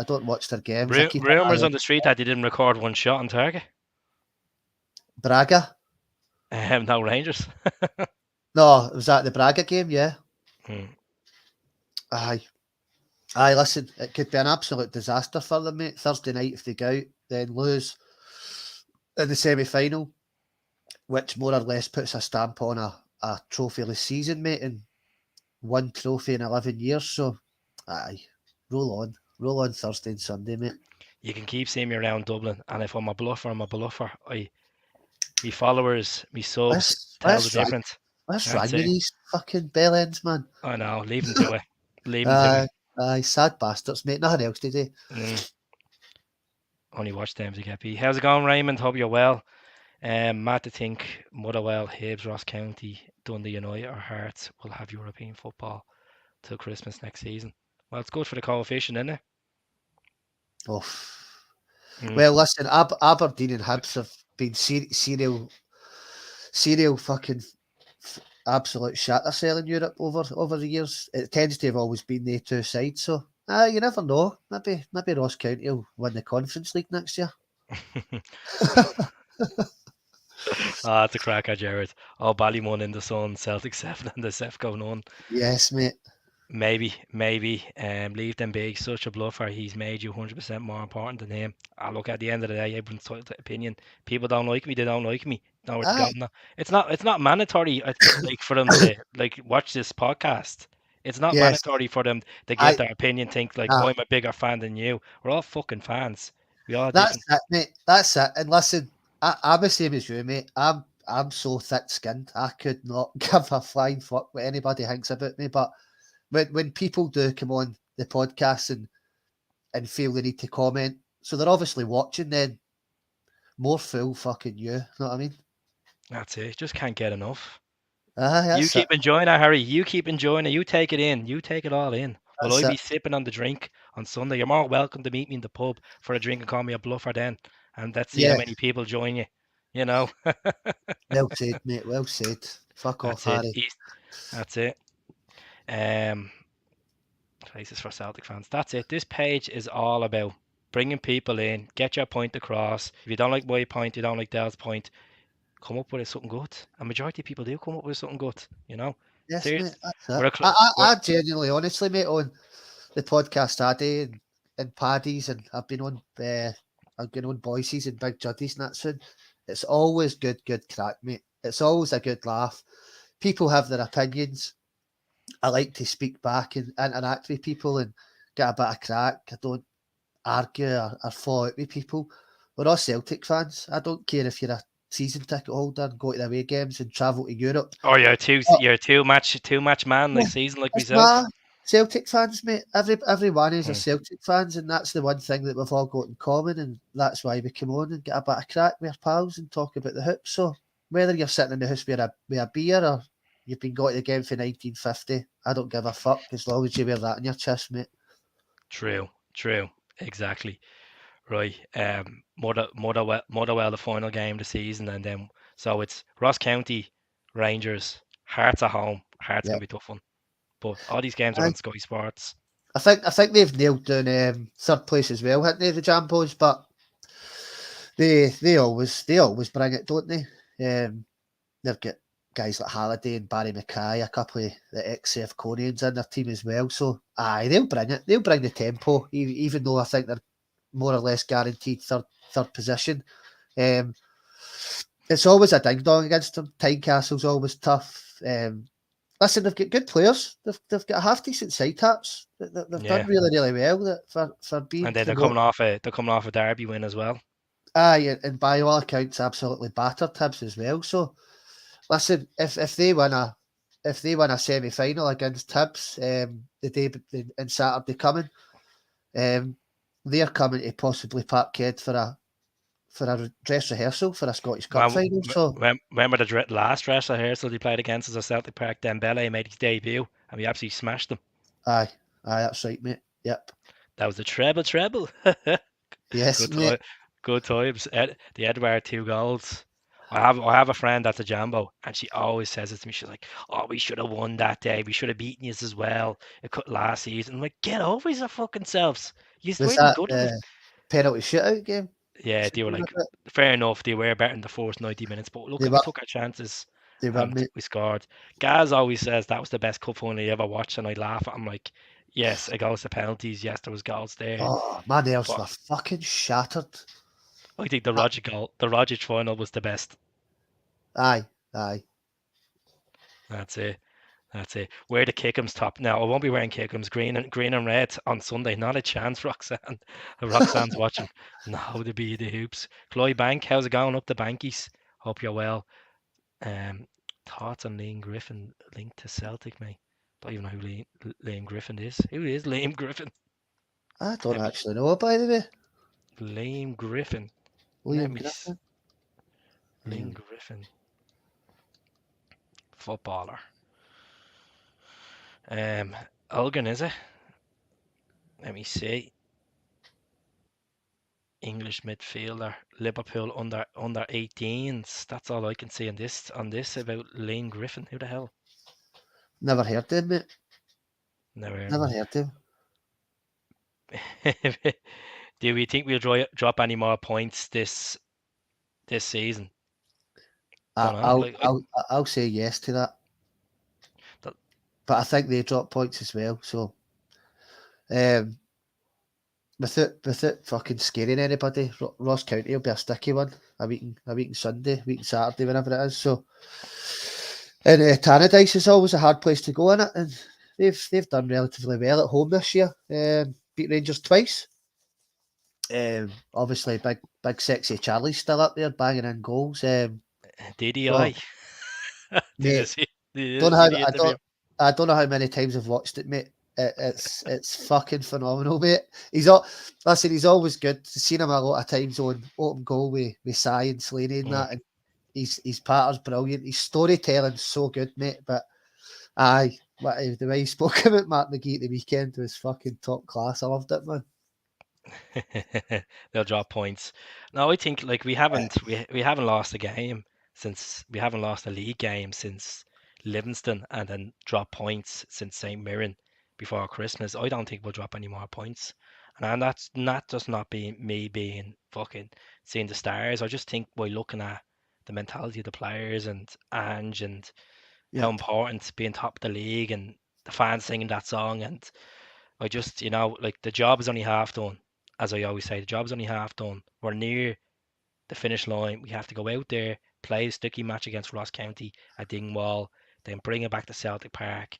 don't watch their games. I keep an eye Rumors on on the street that they didn't record one shot on target. Braga. No Rangers. No, it was at the Braga game. Yeah. Hmm. Aye. Aye, listen, it could be an absolute disaster for them, mate. Thursday night, if they go out, then lose in the semi final, which more or less puts a stamp on a trophyless season, mate, and one trophy in 11 years. So, aye, roll on Thursday and Sunday, mate. You can keep seeing me around Dublin, and if I'm a bluffer, I'm a bluffer. Me followers, me subs tell the Let's rag, difference. let's That's rag with it. these fucking bell ends, man. I know. Leave them to it. Leave them to Aye, it. aye, sad bastards, mate. Nothing else to do. Only watch them to get beat. How's it going, Raymond? Hope you're well. Matt to think Motherwell, Hibs, Ross County, Dundee United or Hearts will have European football till Christmas next season. Well, it's good for the coefficient, isn't it? Oh. Mm. Well, listen, Aberdeen and Hibs have been serial fucking absolute shatter cell in Europe over the years. It tends to have always been the two sides. So you never know. Maybe Ross County will win the Conference League next year. That's a cracker, Jared. Oh, Ballymun in the sun, Celtic 7 and the Sef going on. Yes, mate. Maybe. Leave them big. Such a bluffer. He's made you 100% more important than him. Look, at the end of the day, everyone's opinion. People don't like me. They don't like me. No, it's Aye, gone now. It's not mandatory. Like for them to like watch this podcast. It's not yes. mandatory for them to give I their opinion. Think like nah, I'm a bigger fan than you. We're all fucking fans. We all have that's different. it, mate. That's it. And listen, I'm the same as you, mate. I'm so thick-skinned. I could not give a flying fuck what anybody thinks about me. But when people do come on the podcast and feel the need to comment, so they're obviously watching. Then more fool fucking you. Know what I mean? That's it. Just can't get enough. Aye, You that's it. keep enjoying it, Harry. You keep enjoying it. You take it in. You take it all in. Well, That's I'll it. be sipping on the drink on Sunday. You're more welcome to meet me in the pub for a drink and call me a bluffer then. And let's see how Yeah, many people join you. You know, well said, mate. Well said. Fuck off, that's it. Harry. East. That's it. Um, Places for Celtic fans. That's it. This page is all about bringing people in, get your point across. If you don't like my point, you don't like Dell's point, come up with something good. A majority of people do come up with something good. You know, Yes, serious. mate. That's We're it. a cl- we're, I genuinely, honestly, mate, on the podcast I do and Paddy's, and I've been on Boises and Big Juddies and that soon. It's always good crack, mate. It's always a good laugh. People have their opinions. I like to speak back and interact with people and get a bit of crack. I don't argue or fall out with people. We're all Celtic fans. I don't care if you're a season ticket holder and go to the away games and travel to Europe. Or But you're a two match man yeah, this season like it's myself. my Celtic fans, mate. Every one is a Hmm, Celtic fans, and that's the one thing that we've all got in common, and that's why we come on and get a bit of crack with our pals and talk about the hoops. So whether you're sitting in the house with a beer or you've been going to the game for 1950, I don't give a fuck as long as you wear that in your chest, mate. true, exactly. Right. Motherwell, the final game of the season, and then so it's Ross County, Rangers, Hearts at home. Hearts Yeah. gonna be a tough one, but all these games are I, on Sky Sports. I think they've nailed down third place as well, haven't they, the Jambos? But they always bring it, don't they? They've got guys like Halliday and Barry Mackay, a couple of the ex-CF Conians in their team as well. So, aye, they'll bring it. They'll bring the tempo, even though I think they're more or less guaranteed third position. Um, it's always a ding-dong against them. Tynecastle's always tough. Listen, they've got good players. They've got a half-decent side taps. They've done Yeah, really well for being and then promoted. they're coming off a derby win as well. Aye, and by all accounts, absolutely battered Hibs as well. So, listen, if they win a semi final against Hibs the day in Saturday coming, they're coming to possibly Parkhead for a dress rehearsal for a Scottish Cup Well, final. So remember the last dress rehearsal they played against us at Celtic Park? Dembele made his debut, and we absolutely smashed them. aye, that's right, mate. Yep. That was the treble. Yes, Good mate. time, good times. The Edward 2 goals. I have a friend that's a Jambo, and she always says it to me. She's like, "Oh, we should have won that day. We should have beaten you as well. It could last season." I'm like, "Get over your fucking selves. You Was weren't that good enough." the penalty shootout game? Yeah, they were Something like like, that? fair enough. They were better in the first 90 minutes, but look, They we were, took our chances they were, and mate. we scored. Gaz always says that was the best cup final he ever watched, and I laugh at him like, "Yes, it goes to penalties. Yes, there was goals there, Oh, my nerves but were fucking shattered. I think the Ah, Roger goal, the Rogic final was the best." Aye, aye. That's it. That's it. Wear the Kickham's top. Now I won't be wearing Kickham's green and red on Sunday. Not a chance, Roxanne. Roxanne's watching. No, to be the hoops. Chloe Bank, how's it going up the Bankies? Hope you're well. Um, thoughts on Liam Griffin linked to Celtic, mate? Don't even know who Liam Griffin is. Who is Liam Griffin? I don't Let me actually know, by the way. Liam Griffin. Let Liam me Griffin. Liam Hmm. Griffin, footballer. Elgin, is it? Let me see. English midfielder, Liverpool under 18s. That's all I can see on this about Lane Griffin. Who the hell? Never heard of him, mate. Never heard Never of heard of him. him. Do we think we'll drop any more points this season? Don't I- know. I'll Like I'll I'll say yes to that. that, But I think they drop points as well. So um, without fucking scaring anybody, Ross County will be a sticky one. A week in Sunday, a week in Saturday, whenever it is. So and Tannadice is always a hard place to go in it, and they've done relatively well at home this year. Beat Rangers twice. Obviously, big sexy Charlie's still up there banging in goals. So DDI. Did you mate, see? don't know See how the interview? I don't know how many times I've watched it, mate. It's fucking phenomenal, mate. He's always good. Seen him a lot of times on open goal with Cy and Slaney and Mm. that, and his patter's brilliant. His storytelling's so good, mate. But aye, the way he spoke about Mark McGee at the weekend was fucking top class. I loved it, man. They'll drop points. No, I think like we haven't lost a game since we haven't lost a league game since Livingston, and then drop points since St. Mirren before Christmas. I don't think we'll drop any more points, and that's not just not being me being fucking seeing the stars. I just think by looking at the mentality of the players and Ange and how Yep. important being top of the league and the fans singing that song and I just, like the job is only half done. As I always say, the job is only half done. We're near the finish line. We have to go out there, play a sticky match against Ross County at Dingwall, then bring it back to Celtic Park,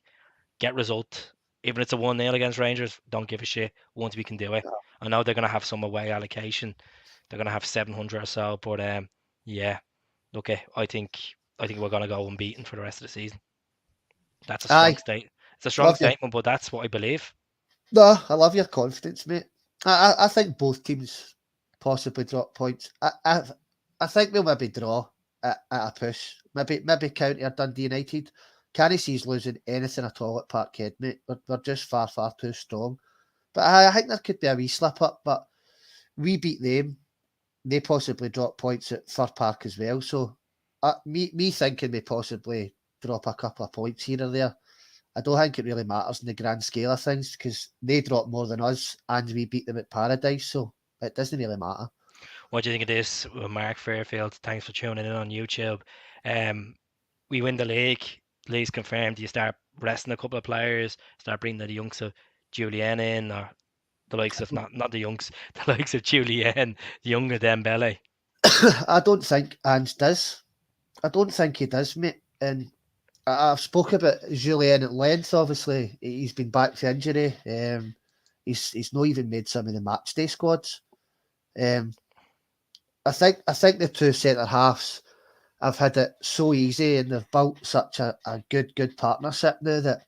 get result. Even if it's a 1-0 against Rangers, don't give a shit once we can do it. I know they're going to have some away allocation. They're going to have 700 or so, but yeah, okay, I think we're going to go unbeaten for the rest of the season. That's a strong Aye, state. It's a strong love you. statement, but that's what I believe. No, I love your confidence, mate. I think both teams possibly drop points. I think we'll maybe draw at a push. Maybe County or Dundee United. Can't see us losing anything at all at Parkhead, mate. We're just far too strong. But I think there could be a wee slip up. But we beat them. They possibly drop points at Fir Park as well. So me thinking we possibly drop a couple of points here or there. I don't think it really matters in the grand scale of things because they drop more than us and we beat them at Paradise, so it doesn't really matter. What do you think of this, Mark Fairfield? Thanks for tuning in on YouTube. Um, we win the league. League's confirmed. You start resting a couple of players. Start bringing the youngs of Julian in, or the likes of not the youngs, the likes of Julian, the younger Dembele. I don't think Ange does. I don't think he does, mate. And I've spoke about Julien at length. Obviously, he's been back from injury. He's not even made some of the match day squads. Um, I think the two centre halves have had it so easy and they've built such a good partnership now that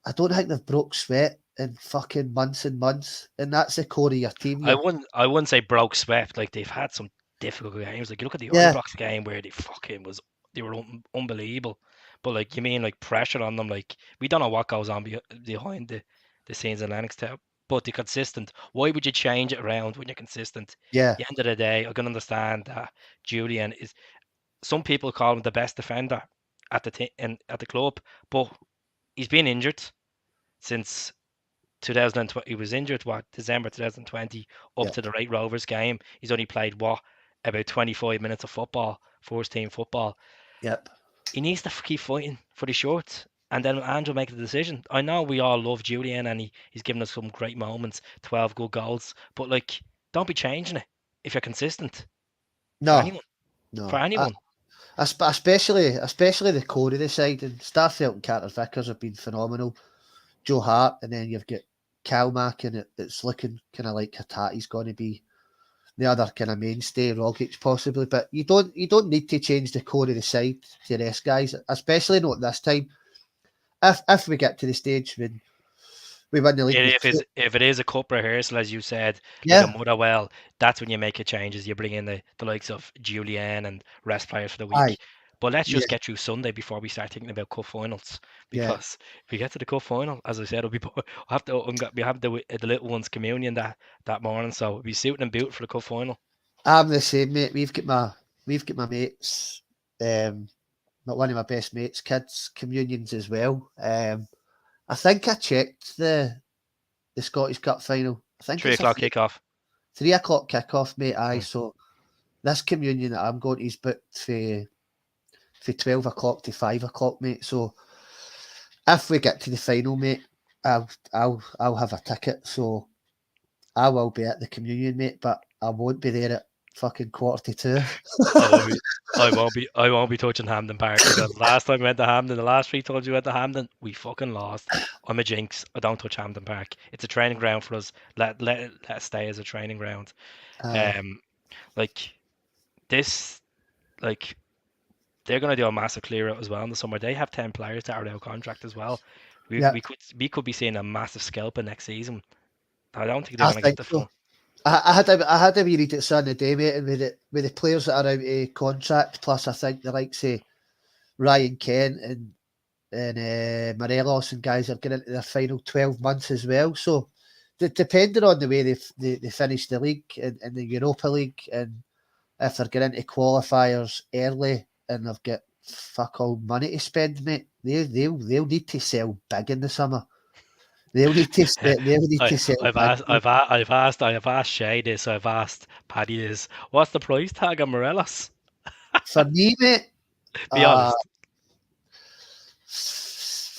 I don't think they've broke sweat in fucking months and months. And that's the core of your team. I wouldn't say broke swept. Like they've had some difficult games. Like you look at the Yeah, Ibrox game where they were unbelievable. But like you mean like pressure on them. Like we don't know what goes on behind the scenes in Lennox Town. But they're consistent. Why would you change it around when you're consistent? yeah, The end of the day, I can understand that Julian is. Some people call him the best defender at the club, but he's been injured since 2020. He was injured December 2020 up yep, to the Right Rovers game. He's only played about 25 minutes of football, first team football. yep. He needs to keep fighting for the shorts, and then Andrew will make the decision. I know we all love Julian, and he's given us some great moments, 12 good goals, but like, don't be changing it if you're consistent for No, anyone. For no. anyone. Especially the core of the side and Starfelt and Carter Vickers have been phenomenal. Joe Hart, and then you've got Calmack, and it's looking kind of like Hatati's going to be the other kind of mainstay, Rogic possibly. But you don't need to change the core of the side to rest guys, especially not this time. If we get to the stage when we win the league, And with if it is a cup rehearsal, as you said, like a yeah, Motherwell, that's when you make your changes. You bring in the likes of Julian and rest players for the aye, week. But let's yeah, just get through Sunday before we start thinking about cup finals. yeah. Because if we get to the cup final, as I said, we'll have to we have the little ones communion that morning, so we'll be suiting and booting for the cup final. I'm the same, mate. We've got my mates, not one of my best mates' kids communions as well. I think I checked the Scottish Cup final. I think Three it's a o'clock kickoff. 3 o'clock kickoff, mate. Aye, Mm. so this communion that I'm going to is booked for 12 o'clock to 5 o'clock, mate. So if we get to the final, mate, I'll have a ticket. So I will be at the communion, mate, but I won't be there at fucking 1:45. I won't be. I won't be touching Hampden Park because last time we went to Hampden, the last 3 times we went to Hampden, we fucking lost. I'm a jinx. I don't touch Hampden Park. It's a training ground for us. Let it stay as a training ground. Aye, Um, like this, like they're gonna do a massive clear out as well in the summer. They have 10 players that are out of contract as well. We yeah, we could we could be seeing a massive scalper next season. I don't think they're I gonna get think the so. full. I had a wee read at Sunday day, mate, and with the players that are out of contract, plus I think the likes of Ryan Kent and Morelos and guys are getting into their final 12 months as well. So depending on the way they finish the league and the Europa League, and if they're getting into qualifiers early and they've got fuck all money to spend, mate, they'll need to sell big in the summer. They'll need to sell I've big. asked, I have asked Shay this, I've asked Paddy this. What's the price tag on Morelos? For me, mate, Be uh, honest.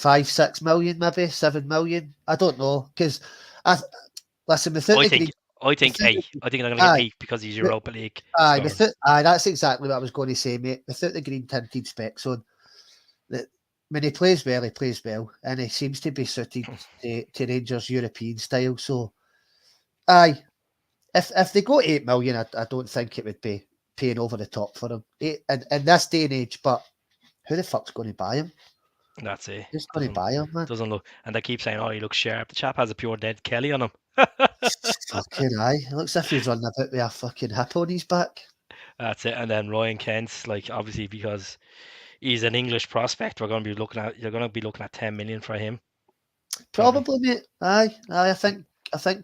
5-6 million, maybe 7 million. I don't know, because listen, without I the think green, I think without A. I think they're going to get aye, beat because he's Europa League aye, scores. that's exactly what I was going to say, mate. Without the green tinted specs on, that when he plays well, and he seems to be suited to Rangers' European style. So, aye, if they go 8 million, I don't think it would be paying over the top for him in this day and age. But who the fuck's going to buy him? That's it. Who's going to buy him, man? Doesn't look, and they keep saying, "Oh, he looks sharp." The chap has a pure dead Kelly on him. Fucking aye. It looks as if he's running about with a fucking hip on his back. That's it. And then Ryan Kent, like obviously because he's an English prospect, you're going to be looking at 10 million for him. Probably, mate. Aye. I think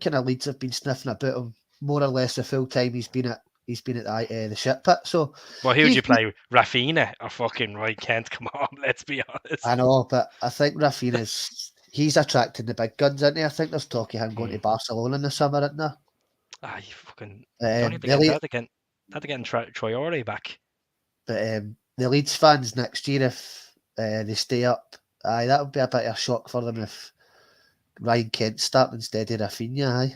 kind of Leeds have been sniffing about him more or less the full time he's been at the shit pit. So, Well, who'd you play? Rafinha or fucking Ryan Kent? Come on, let's be honest. I know, but I think he's attracting the big guns, isn't he? I think there's talk of him going to Barcelona in the summer, isn't there? You fucking don't need to get that again. Traore back. But the Leeds fans next year, if they stay up, that would be a bit of a shock for them if Ryan Kent starting instead of Rafinha. Aye.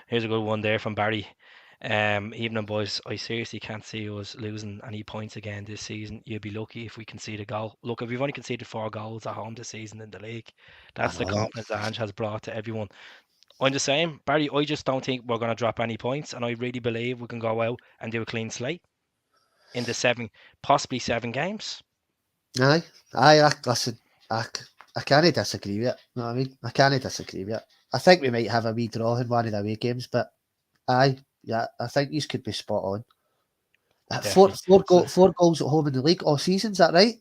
Here's a good one there from Barry. Evening, boys. I seriously can't see us losing any points again this season. You'll be lucky if we concede a goal. Look, if we've only conceded 4 goals at home this season in the league, that's the confidence Ange has brought to everyone. I'm the same, Barry. I just don't think we're going to drop any points, and I really believe we can go out and do a clean slate in the possibly 7 games. Aye. Listen, I can't disagree with it. You know what I mean? I can't disagree with it. I think we might have a wee draw in one of the away games, but I think these could be spot on. Four goals at home in the league all season, is that right?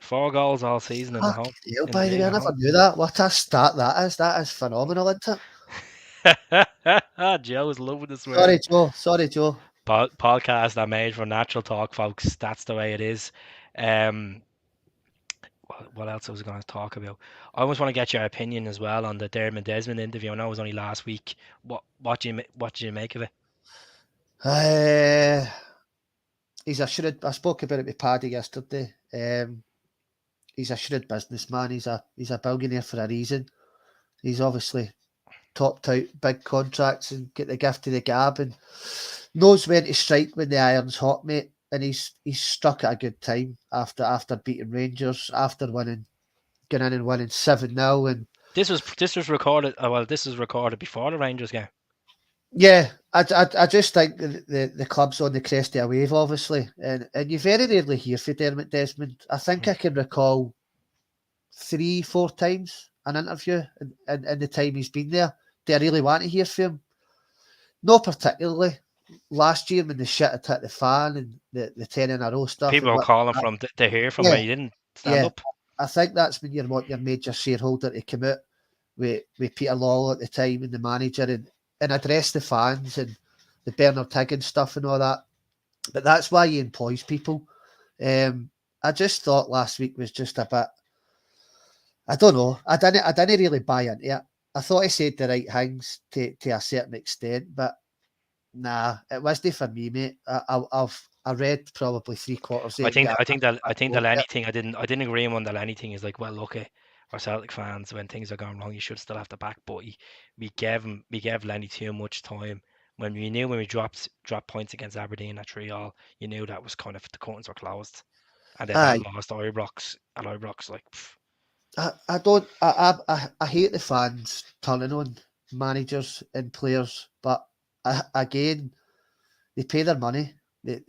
4 goals all season in the home. Hell, by the way, I never knew that. What a start that is. That is phenomenal, isn't it? Joe's loving this word. Sorry, Joe. Podcast I made for natural talk, folks. That's the way it is. What else I was going to talk about? I always want to get your opinion as well on the Dermot Desmond interview. I know it was only last week. What do you make of it? I spoke about it with Paddy yesterday. He's a shrewd businessman. He's a billionaire for a reason. He's obviously topped out big contracts and get the gift of the gab and knows when to strike when the iron's hot, mate. And he's struck at a good time after beating Rangers, after going in and winning 7-0. And this was recorded. This was recorded before the Rangers game. Yeah, I just think the club's on the crest of a wave, obviously, and you very rarely hear from Dermot Desmond. I think I can recall 3-4 times an interview in the time he's been there. Do I really want to hear from him? Not particularly. Last year when the shit had hit the fan and the 10 in a row stuff. People are calling to hear from him. He didn't stand up. I think that's when you want your major shareholder to come out with Peter Lawwell at the time and the manager and address the fans and the Bernard Higgins stuff and all that. But that's why he employs people. I just thought last week was just a bit, I don't know. I didn't really buy into it. I thought he said the right things to a certain extent, but nah, it wasn't for me, mate. I read probably 3/4. I think the Lenny thing. I didn't agree on the Lenny thing. Is like, well, look, our Celtic fans, when things are going wrong, you should still have the back. But we gave Lenny too much time. When we dropped points against Aberdeen at 3-3, you knew that was kind of the curtains were closed, and then that lost Ibrox at Ibrox. Like, I hate the fans turning on managers and players, but again, they pay their money. They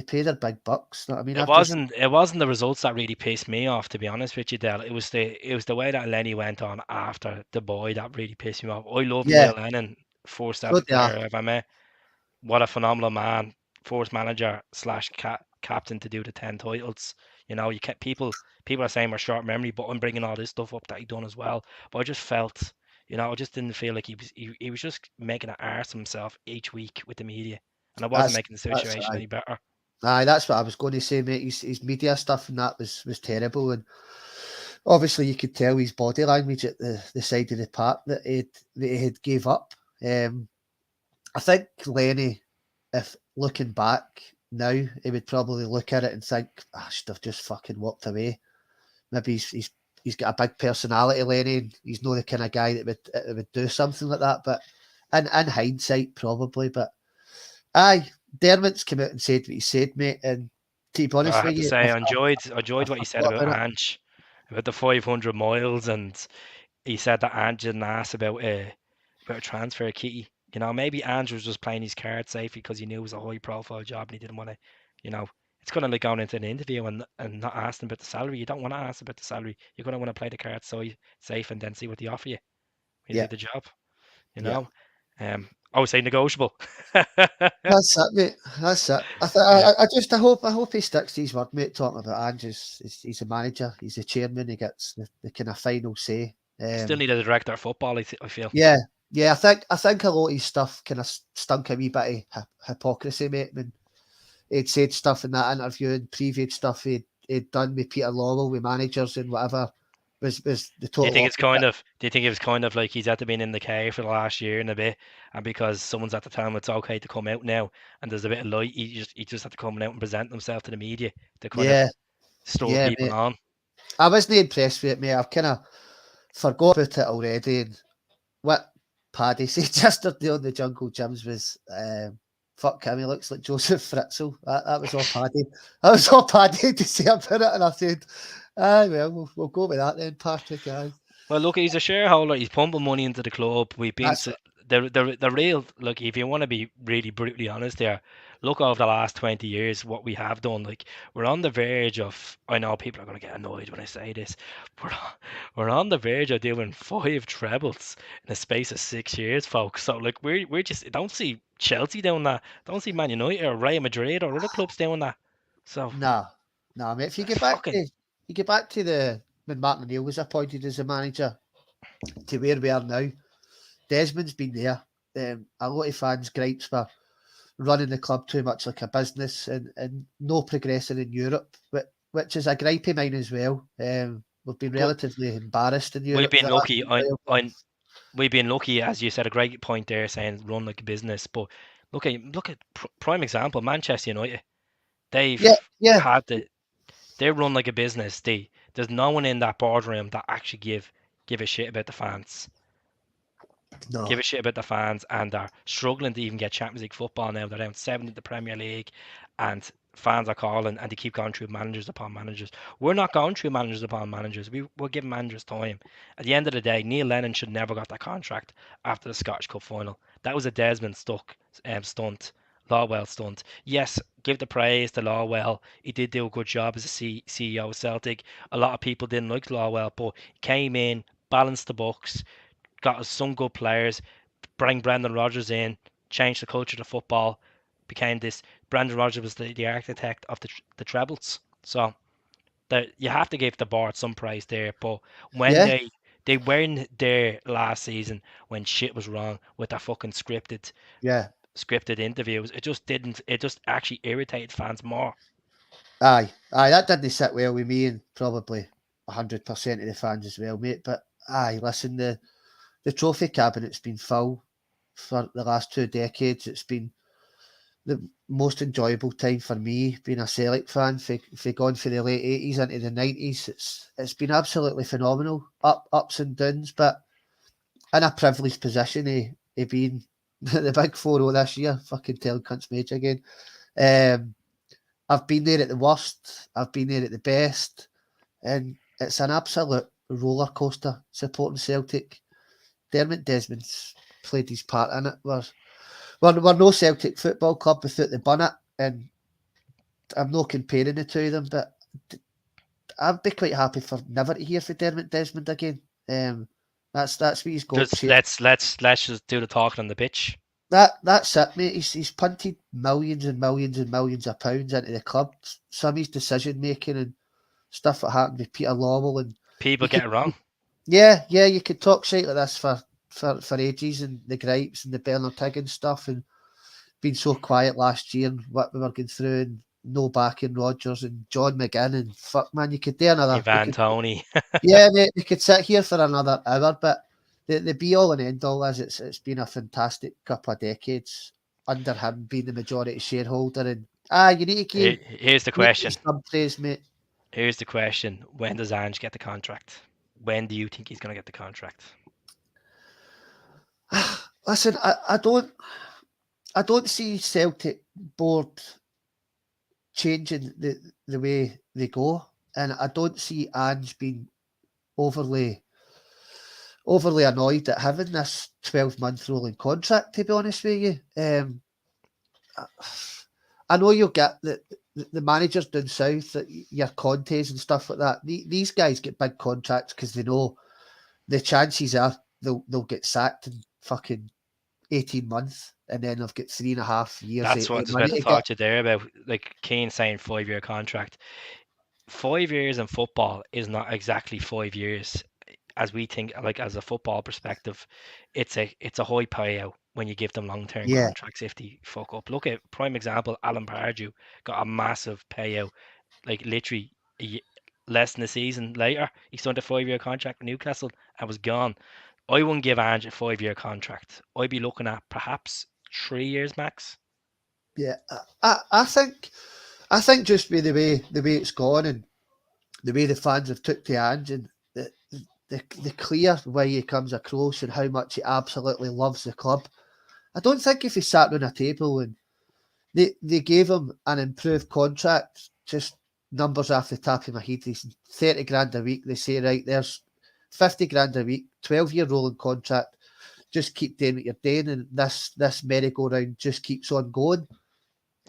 pay their big bucks. You know what I mean, it wasn't the results that really pissed me off, to be honest with you, Del. It was the way that Lenny went on after the boy that really pissed me off. I love Neil Lennon, first Celtic player I've ever met. What a phenomenal man, first manager / captain to do the 10 titles. You know, people are saying we're short memory, but I'm bringing all this stuff up that he done as well. But I just felt, I just didn't feel like he was just making an arse of himself each week with the media, and it wasn't making the situation any better. Aye, that's what I was going to say, mate. His media stuff and that was terrible, and obviously you could tell his body language at the side of the park that he had gave up. I think Lenny, if looking back now, he would probably look at it and think, I should have just fucking walked away. Maybe he's he's got a big personality, Lenny, and he's not the kind of guy that would do something like that. But in hindsight, probably. But aye, Dermot's come out and said what he said, mate. And to be honest I with have to you, say, I I enjoyed what you said forgot about about it. Ange, about the 500 miles, and he said that Ange didn't ask about a transfer kitty. You know, maybe Ange was just playing his cards safely because he knew it was a high profile job and he didn't want to, you know, it's kind of like going into an interview and not asking about the salary. You don't want to ask about the salary. You're going to want to play the cards so safe and then see what they offer you when you Yeah, do the job. You yeah. know, I would say negotiable. That's it, mate. That's it. Yeah, I hope he sticks to his word, mate. Talking about Ange, he's a manager, he's a chairman, he gets the kind of final say. still need a director of football. I feel. Yeah, yeah. I think a lot of his stuff kind of stunk a wee bit of hypocrisy, mate. When he'd said stuff in that interview and previous stuff he'd done with Peter Lawwell, with managers and whatever, was the Do you total think it's opposite. kind of? Do you think it was kind of like he's had to been in the cave for the last year and a bit, and because someone's at the time it's okay to come out now, and there's a bit of light, he just had to come out and present himself to the media to kind of Yeah, stir yeah, people mate. on. I wasn't impressed with it, mate. I've kind of forgot about it already. And what Paddy said yesterday on the Jungle Gyms was, fuck him, he looks like Joseph Fritzl. That was all Paddy. That was all Paddy had to say about it. And I said, well, we'll go with that then, Patrick. Aye. Well, look, he's a shareholder. He's pumping money into the club. We've been That's it. the real look. If you want to be really brutally honest, there, look over the last 20 years, what we have done. Like we're on the verge of. I know people are going to get annoyed when I say this. We're on the verge of doing 5 trebles in a space of 6 years, folks. So like we're just don't see Chelsea doing that. Don't see Man United or Real Madrid or other clubs doing that. So Nah, nah, mate. If you it's get back fucking. to the when Martin O'Neill was appointed as a manager to where we are now, Desmond's been there. A lot of fans' gripes were running the club too much like a business and no progressing in Europe, which is a gripe of mine as well. We've been But relatively embarrassed in we've Europe for been the last lucky. while. I we've been lucky, as you said, a great point there, saying run like a business. But look at prime example, Manchester United. They've Yeah, yeah, had they run like a business. There's no one in that boardroom that actually give a shit about the fans. no, Give a shit about the fans, and are struggling to even get Champions League football now. They're down 7th in the Premier League, and fans are calling, and they keep going through managers upon managers. We're not going through managers upon managers. We're giving managers time. At the end of the day, Neil Lennon should never got that contract after the Scottish Cup final. That was a Desmond stunt. Lawwell stunt. Yes, give the praise to Lawwell. He did do a good job as a CEO of Celtic. A lot of people didn't like Lawwell, but he came in, balanced the books, got us some good players, bring Brendan Rodgers in, changed the culture of football, became this. Brendan Rodgers was the architect of the trebles. So you have to give the board some praise there. But when yeah, they weren't there last season when shit was wrong with their fucking yeah. scripted interviews, it just didn't. It just actually irritated fans more. Aye, that didn't sit well with me and probably 100% of the fans as well, mate. But aye, listen, the trophy cabinet's been full for the last 2 decades. It's been the most enjoyable time for me being a Celtic fan. For going for the late 80s into the 90s, it's been absolutely phenomenal. Ups and downs, but in a privileged position of being the big 4-0 this year. Fucking tell cunts major again. Um, I've been there at the worst. I've been there at the best, and it's an absolute roller coaster supporting Celtic. Dermot Desmond's played his part in it. We're no Celtic football club without the bonnet, and I'm not comparing the two of them, but I'd be quite happy for never to hear from Dermot Desmond again. That's what he's got. Just let's just do the talking on the pitch. That's it, mate. He's punted millions and millions and millions of pounds into the club. Some of his decision making and stuff that happened with Peter Lawwell, and People you get could, it wrong. yeah, you could talk shit like this for ages, and the gripes and the Bernard Higgins stuff, and being so quiet last year and what we were going through, and no backing Rodgers and John McGinn, and fuck man, you could do another. Ivan Tony. Yeah, mate, we could sit here for another hour, but the be all and end all is it's been a fantastic couple of decades under him being the majority shareholder, and you need to Here's the give question. some praise, mate. Here's the question. When does Ange get the contract? When do you think he's going to get the contract? Listen, I don't see Celtic board changing the way they go, and I don't see Ange being overly annoyed at having this 12-month rolling contract. To be honest with you, I know you'll get the managers down south, your Contes and stuff like that. These guys get big contracts because they know the chances are they'll get sacked in fucking 18 months, and then they've got 3.5 years That's what I of was about money to to get. talk to you there about. Like Kane saying 5-year contract. 5 years in football is not exactly 5 years as we think. Like as a football perspective, it's a high payout when you give them long term Yeah, contracts if they fuck up. Look at prime example, Alan Pardew got a massive payout, like literally less than a season later. He signed a 5-year contract with Newcastle and was gone. I wouldn't give Ange a 5-year contract. I'd be looking at perhaps 3 years max. yeah. I think just with the way it's gone and the way the fans have took to Ange and the clear way he comes across and how much he absolutely loves the club. I don't think if he sat on a table and they gave him an improved contract, just numbers off the top of my head, he's 30 grand a week. They say, right, there's 50 grand a week, 12-year rolling contract. Just keep doing what you're doing, and this merry-go-round just keeps on going.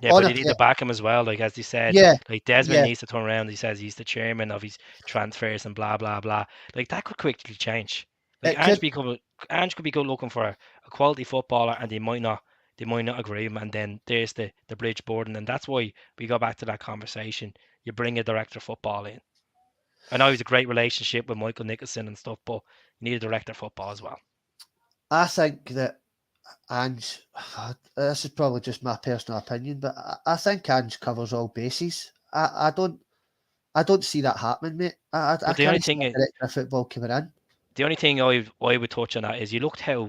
Yeah, On but a he need to back him as well. Like as he said, yeah, like Desmond yeah, needs to turn around. He says he's the chairman of his transfers and blah blah blah. Like that could quickly change. Like it could. Ange could be good looking for a quality footballer, and they might not agree with him. And then there's the bridge boarding, and that's why we go back to that conversation. You bring a director of football in. I know he's a great relationship with Michael Nicholson and stuff, but you need a director of football as well. I think that Ange, this is probably just my personal opinion, but I think Ange covers all bases. I don't see that happening, mate. I But the only can't see thing a director of football coming in. I would touch on that is he looked, at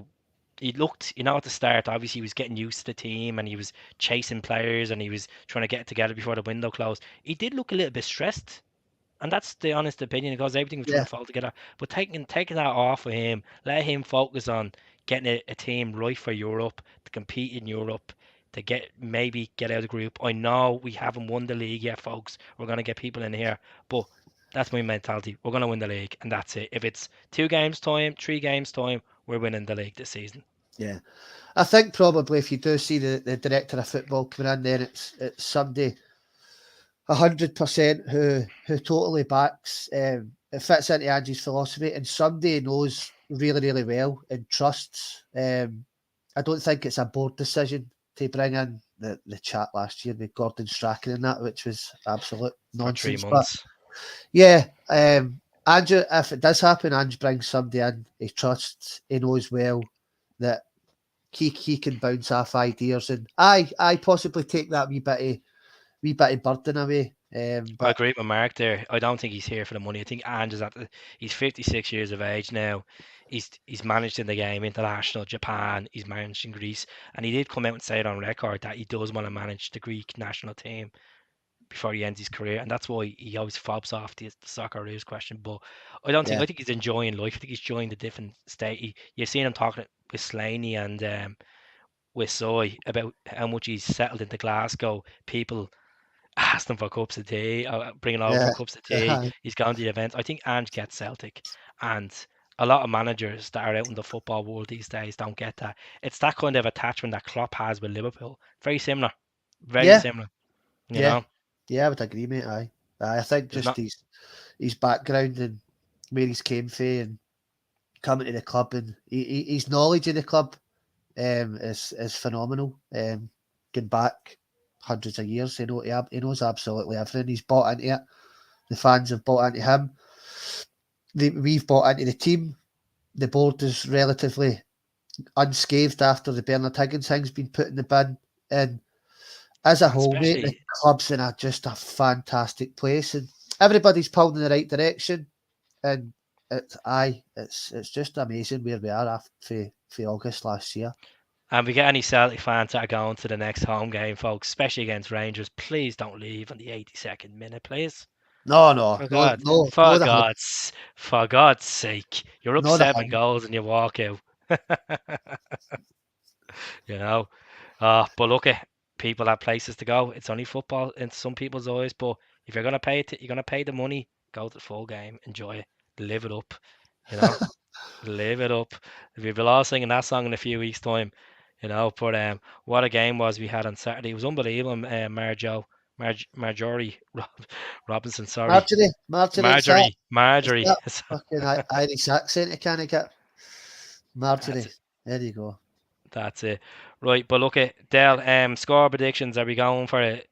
the start, obviously he was getting used to the team and he was chasing players and he was trying to get it together before the window closed. He did look a little bit stressed. And that's the honest opinion because everything was trying Yeah, to fall together. But taking that off of him, let him focus on getting a team right for Europe, to compete in Europe, to maybe get out of the group. I know we haven't won the league yet, folks. We're gonna get people in here, but that's my mentality. We're gonna win the league, and that's it. If it's 2 games time, 3 games time, we're winning the league this season. yeah. I think probably if you do see the director of football coming in, then it's somebody 100% who totally backs. It fits into Ange's philosophy, and somebody knows really really well and trusts. I don't think it's a board decision to bring in the chat last year with Gordon Strachan and that, which was absolute For three nonsense. But months. yeah, Andrew, if it does happen, Ange brings somebody in he trusts, he knows well that he can bounce off ideas, and I possibly take that wee bit of burden away. I But agree with Mark there. I don't think he's here for the money. I think Ange is he's 56 years of age now. He's managed in the game international, Japan, he's managed in Greece, and he did come out and say it on record that he does want to manage the Greek national team before he ends his career, and that's why he always fobs off the Socceroos question. But yeah, I think he's enjoying life. I think he's enjoying the different state. You've seen him talking with Slaney and with Soy about how much he's settled into Glasgow. People asked him for cups of tea, bringing over yeah, for cups of tea. He's gone to the events. I think Ange gets Celtic, and a lot of managers that are out in the football world these days don't get that. It's that kind of attachment that Klopp has with Liverpool. Very similar, very yeah, similar. You yeah, know, yeah. I would agree, mate. I think there's just not. his background and where he's came from and coming to the club and his knowledge of the club is phenomenal. Going back hundreds of years, he knows absolutely everything. He's bought into it. The fans have bought into him. We've bought into the team. The board is relatively unscathed after the Bernard Higgins thing's been put in the bin. And as a And whole, mate, the especially, club's in just a fantastic place, and everybody's pulling in the right direction. And it's just amazing where we are after for August last year. and we get any Celtic fans that are going to the next home game, folks, especially against Rangers, please don't leave on the 82nd minute, please. No, no, For no, God, no, for God's, for God's sake, you're up no, the 7 goals and you walk out. You know, but look at people have places to go. It's only football in some people's eyes, but if you're gonna pay it, you're gonna pay the money. Go to the full game, enjoy it, live it up. You know, live it up. We'll be all singing that song in a few weeks' time. You know, but what a game was we had on Saturday. It was unbelievable. Marjorie Robinson, sorry, Marjorie, it's Marjorie. that fucking Irish accent you can't get. That's Marjorie, it. there you go. That's it. Right, but look at Dell. Score predictions. Are we going for it?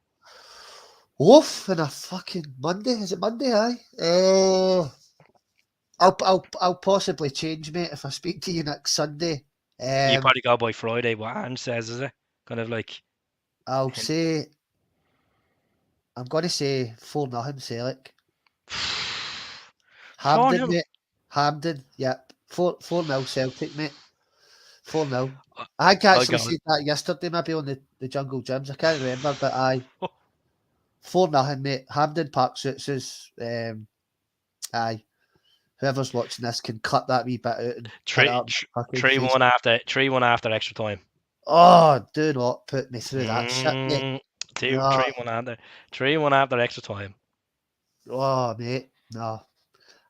Oof, and a fucking Monday. Is it Monday? Aye. I'll possibly change, mate, if I speak to you next Sunday. You Um, probably go by Friday. What Ange says, is it? Kind of like I'll hint. say I'm going to say 4-0 Celtic. 4 Hampden, 0. mate. Hampden, yep. 4-0 Celtic, mate. 4-0. I think I I'll actually go. said that yesterday, maybe on the Jungle Gyms. I can't remember, but aye. 4-0, mate. Hampden Park suits us. Aye. Whoever's watching this can cut that wee bit out and put it Three, up in my fucking three face. one after 3-1 after extra time. Oh, do not put me through that shit, mate. Mm, two, No, 3-1 after extra time. oh, mate. No,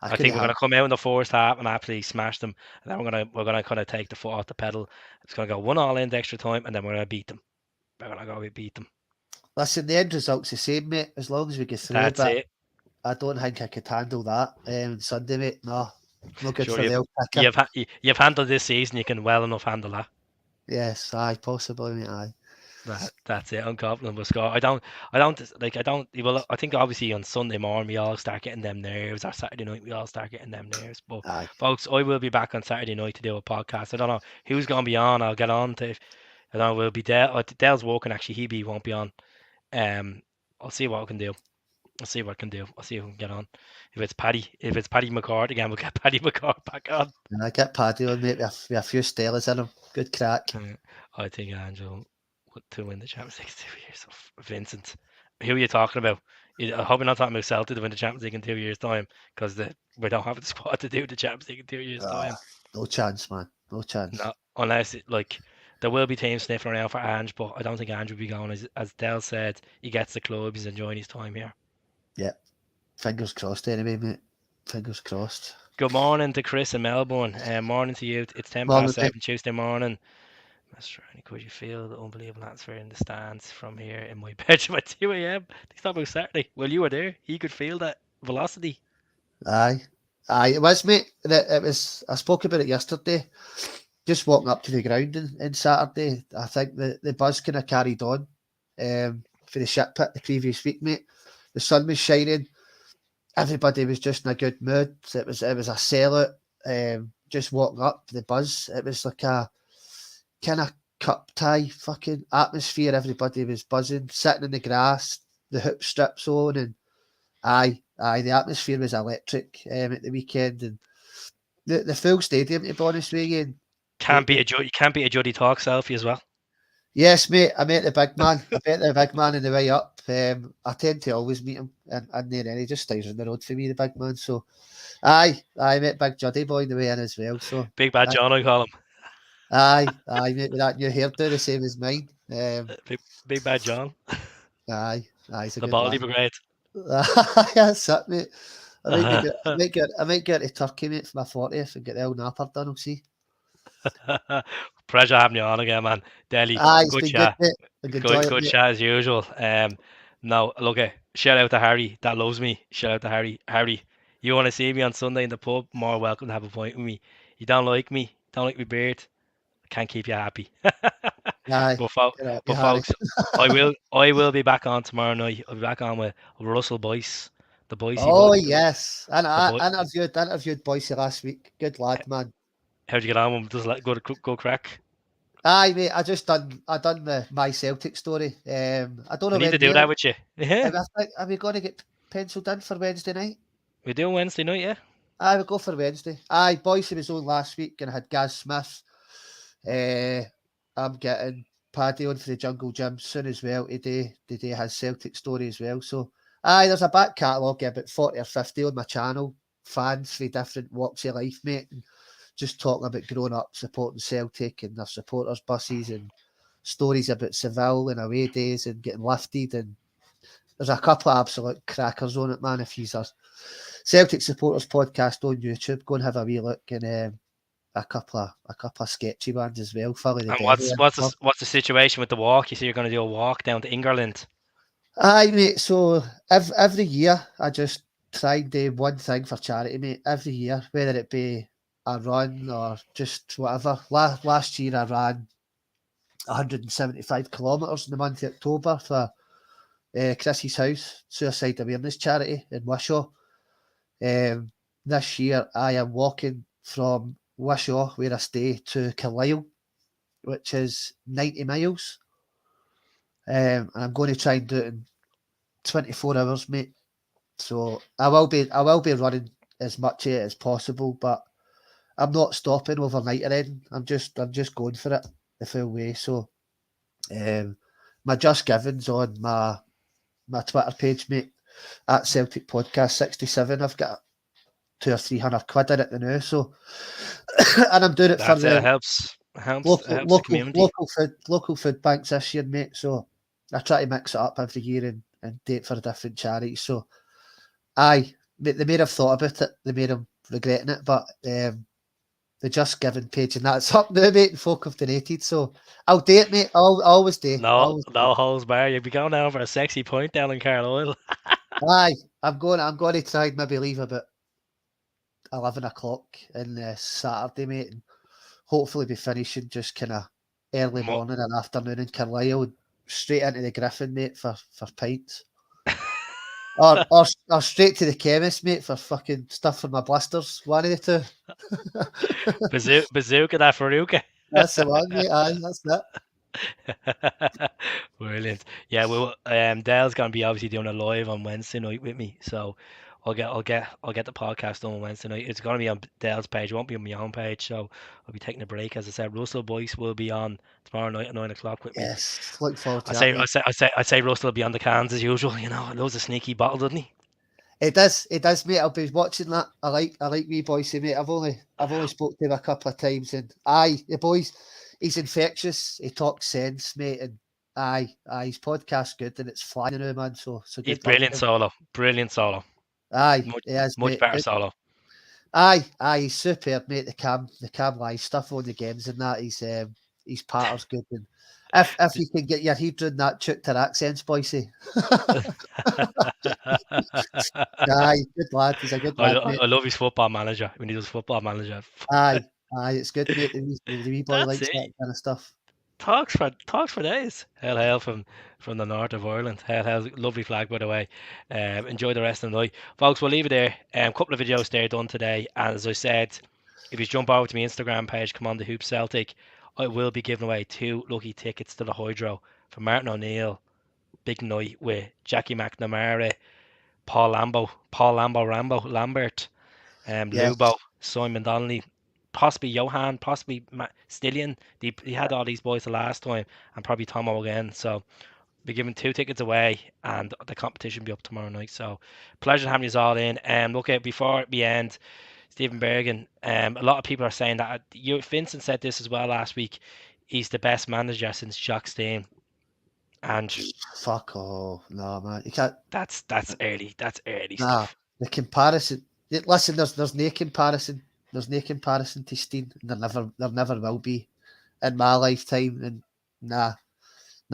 I I couldn't think we're have. gonna come out in the first half and absolutely smash them, and then we're gonna kind of take the foot off the pedal. It's gonna go 1-1 into extra time, and then we're gonna beat them. We're gonna go beat them. Listen, the end result's the same, mate, as long as we get through, That's but it. I don't think I could handle that Sunday, mate. No, no good Sure, for the old picker. you've handled this season. You can well enough handle that. Yes, aye, possibly, mate, aye. That's it. I'm confident we'll score. Well, I think obviously on Sunday morning we all start getting them nerves. Or Saturday night we all start getting them nerves. But Aye. folks, I will be back on Saturday night to do a podcast. I don't know who's gonna be on. I'll get on to. I don't know. We'll be Dale. Dale's working actually. Won't be on. Um, I'll see what I can do. I'll see what I can do. I'll see if we can get on. If it's Paddy McCord again, we'll get Paddy McCord back on. And I get Paddy on, mate, with a few Stellas in him. Good crack. I think Angel to win the Champions League 2 years. Vincent, who are you talking about? I hope you're not talking about Celtic to win the Champions League in 2 years' time, because we don't have the squad to do the Champions League in 2 years' time. No chance, man. No chance. No, unless there will be teams sniffing around for Ange, but I don't think Ange will be going. As Dell said, he gets the club. He's enjoying his time here. Yeah. Fingers crossed, anyway, mate. Fingers crossed. Good morning to Chris in Melbourne. Morning to you. It's 7:10 Tuesday morning. Could you feel the unbelievable atmosphere in the stands from here in my bedroom at 2 a.m.? They stopped about Saturday. Well, you were there. He could feel that velocity. Aye. It was, mate. It was. I spoke about it yesterday. Just walking up to the ground in Saturday, I think the buzz kind of carried on for the shit pit the previous week, mate. The sun was shining. Everybody was just in a good mood. It was a sellout. Just walking up, the buzz. It was like a kind of cup tie fucking atmosphere. Everybody was buzzing, sitting in the grass, the hoop strips on, and the atmosphere was electric at the weekend, and the full stadium, to be honest with you. And You can't beat a Juddy Talk selfie as well. Yes, mate. I met the big man. I met the big man on the way up. I tend to always meet him, and then he just stays on the road for me, the big man. So, I met Big Juddy boy on the way in as well. So, Big Bad John, I call him. mate, with that new hairdo, the same as mine. Big Bad John. He's a The good Baldy lad. Brigade. That's it, mate. I might get a turkey, mate, for my 40th and get the old napper done. I'll see. Pleasure having you on again, man. Delhi, It's good been chat. good, mate. I enjoy it, Good mate. chat as usual. No, look, shout out to Harry. That loves me. Shout out to Harry. Harry, you want to see me on Sunday in the pub? More welcome to have a pint with me. You don't like me? Don't like my beard? I can't keep you happy. Aye, but, get up, you but Harry. folks, I will be back on tomorrow night. I'll be back on with Russell Boyce, the Boycey Oh boy. yes, and The I boy. interviewed Boyce last week. Good lad, man. How'd you get on with him? Does it go crack? Aye, mate. I done my Celtic story. I don't We know need to when do we that with you. Yeah. are we going to get penciled in for Wednesday night? We do Wednesday night, yeah. I would go for Wednesday. Aye, Boyce was on last week and I had Gaz Smith. I'm getting Paddy on for the Jungle Gym soon as well today. Today has Celtic story as well. So Aye, there's a back catalogue of about 40 or 50 on my channel. Fans from different walks of life, mate. And just talking about growing up supporting Celtic and their supporters' buses and stories about Seville and away days and getting lifted. And there's a couple of absolute crackers on it, man. If you're a Celtic supporters podcast on YouTube, go and have a wee look. And a couple of sketchy ones as well. Follow the And devil. what's the situation with the walk? You say you're going to do a walk down to England. Aye, mate. So every year I just try and do one thing for charity, mate. Every year, whether it be a run or just whatever. Last year I ran 175 kilometres in the month of October for Chrissy's House Suicide Awareness Charity in Wishaw. This year I am walking from Wishaw, where I stay, to Carlisle, which is 90 miles. And I'm going to try and do it in 24 hours, mate. So I will be running as much of it as possible, but I'm not stopping overnight or anything. I'm just going for it the full way. So my Just Giving's on my Twitter page, mate, at Celtic Podcast 67. I've got 200 or 300 quid in it now. So and I'm doing it for the helps the community. local food banks this year, mate. So I try to mix it up every year and do it for different charities. So aye, they may have thought about it, they may have regretting it, but the Just Giving page and that's up now, mate, and folk have donated. So I'll do it, mate. I'll always do. No holes bar. You'll be going down for a sexy point down in Carlisle. Aye, I'm going to try and maybe leave about 11 o'clock on Saturday, mate, and hopefully be finishing just kind of early morning and afternoon in Carlisle, straight into the Griffin, mate, for pints. or straight to the chemist, mate, for fucking stuff for my blisters. One of the two. Bazooka that Faruka. That's the one, mate. Aye, that's it. Brilliant. Yeah, well, Dale's gonna be obviously doing a live on Wednesday night with me, so I'll get the podcast done on Wednesday night. It's gonna be on Dale's page. It won't be on my own page, so I'll be taking a break. As I said, Russell Boyce will be on tomorrow night at 9 o'clock with me. Yes, look forward to that. I say Russell will be on the cans as usual. You know, loads of sneaky bottle, doesn't he? It does, mate. I'll be watching that. I like wee Boyce, mate. I've only spoke to him a couple of times, and the boys, he's infectious. He talks sense, mate, and his podcast's good, and it's flying now, man. So good. He's brilliant solo. Aye, much better solo. Aye, he's superb, mate. The cam live stuff on the games and that. His patter's good, and if you can get your head around that Chukter accents, Boycey. Aye, good lad. He's a good lad. I love his football manager when he does football manager. Aye, it's good, mate. The wee boy likes that kind of stuff. Talks for days. Hail from the north of Ireland. Hail, lovely flag, by the way. Enjoy the rest of the night, folks. We'll leave it there. Couple of videos there done today, and as I said, if you jump over to my Instagram page, come on the Hoop Celtic, I will be giving away 2 lucky tickets to the Hydro for Martin O'Neill. Big night with Jackie McNamara, Paul Lambert, Lubo, Simon Donnelly, possibly Johan, possibly Stillion. He had all these boys the last time, and probably Tomo again. So be giving 2 tickets away, and the competition will be up tomorrow night. So pleasure having you all in. Look, before we end, Stephen Bergen, a lot of people are saying that Vincent said this as well last week. He's the best manager since Jacques Stein. And fuck off, no, man, you can't. That's early. That's early stuff. The comparison. Listen, there's no comparison. There's no comparison to Stein. There never will be in my lifetime. And nah,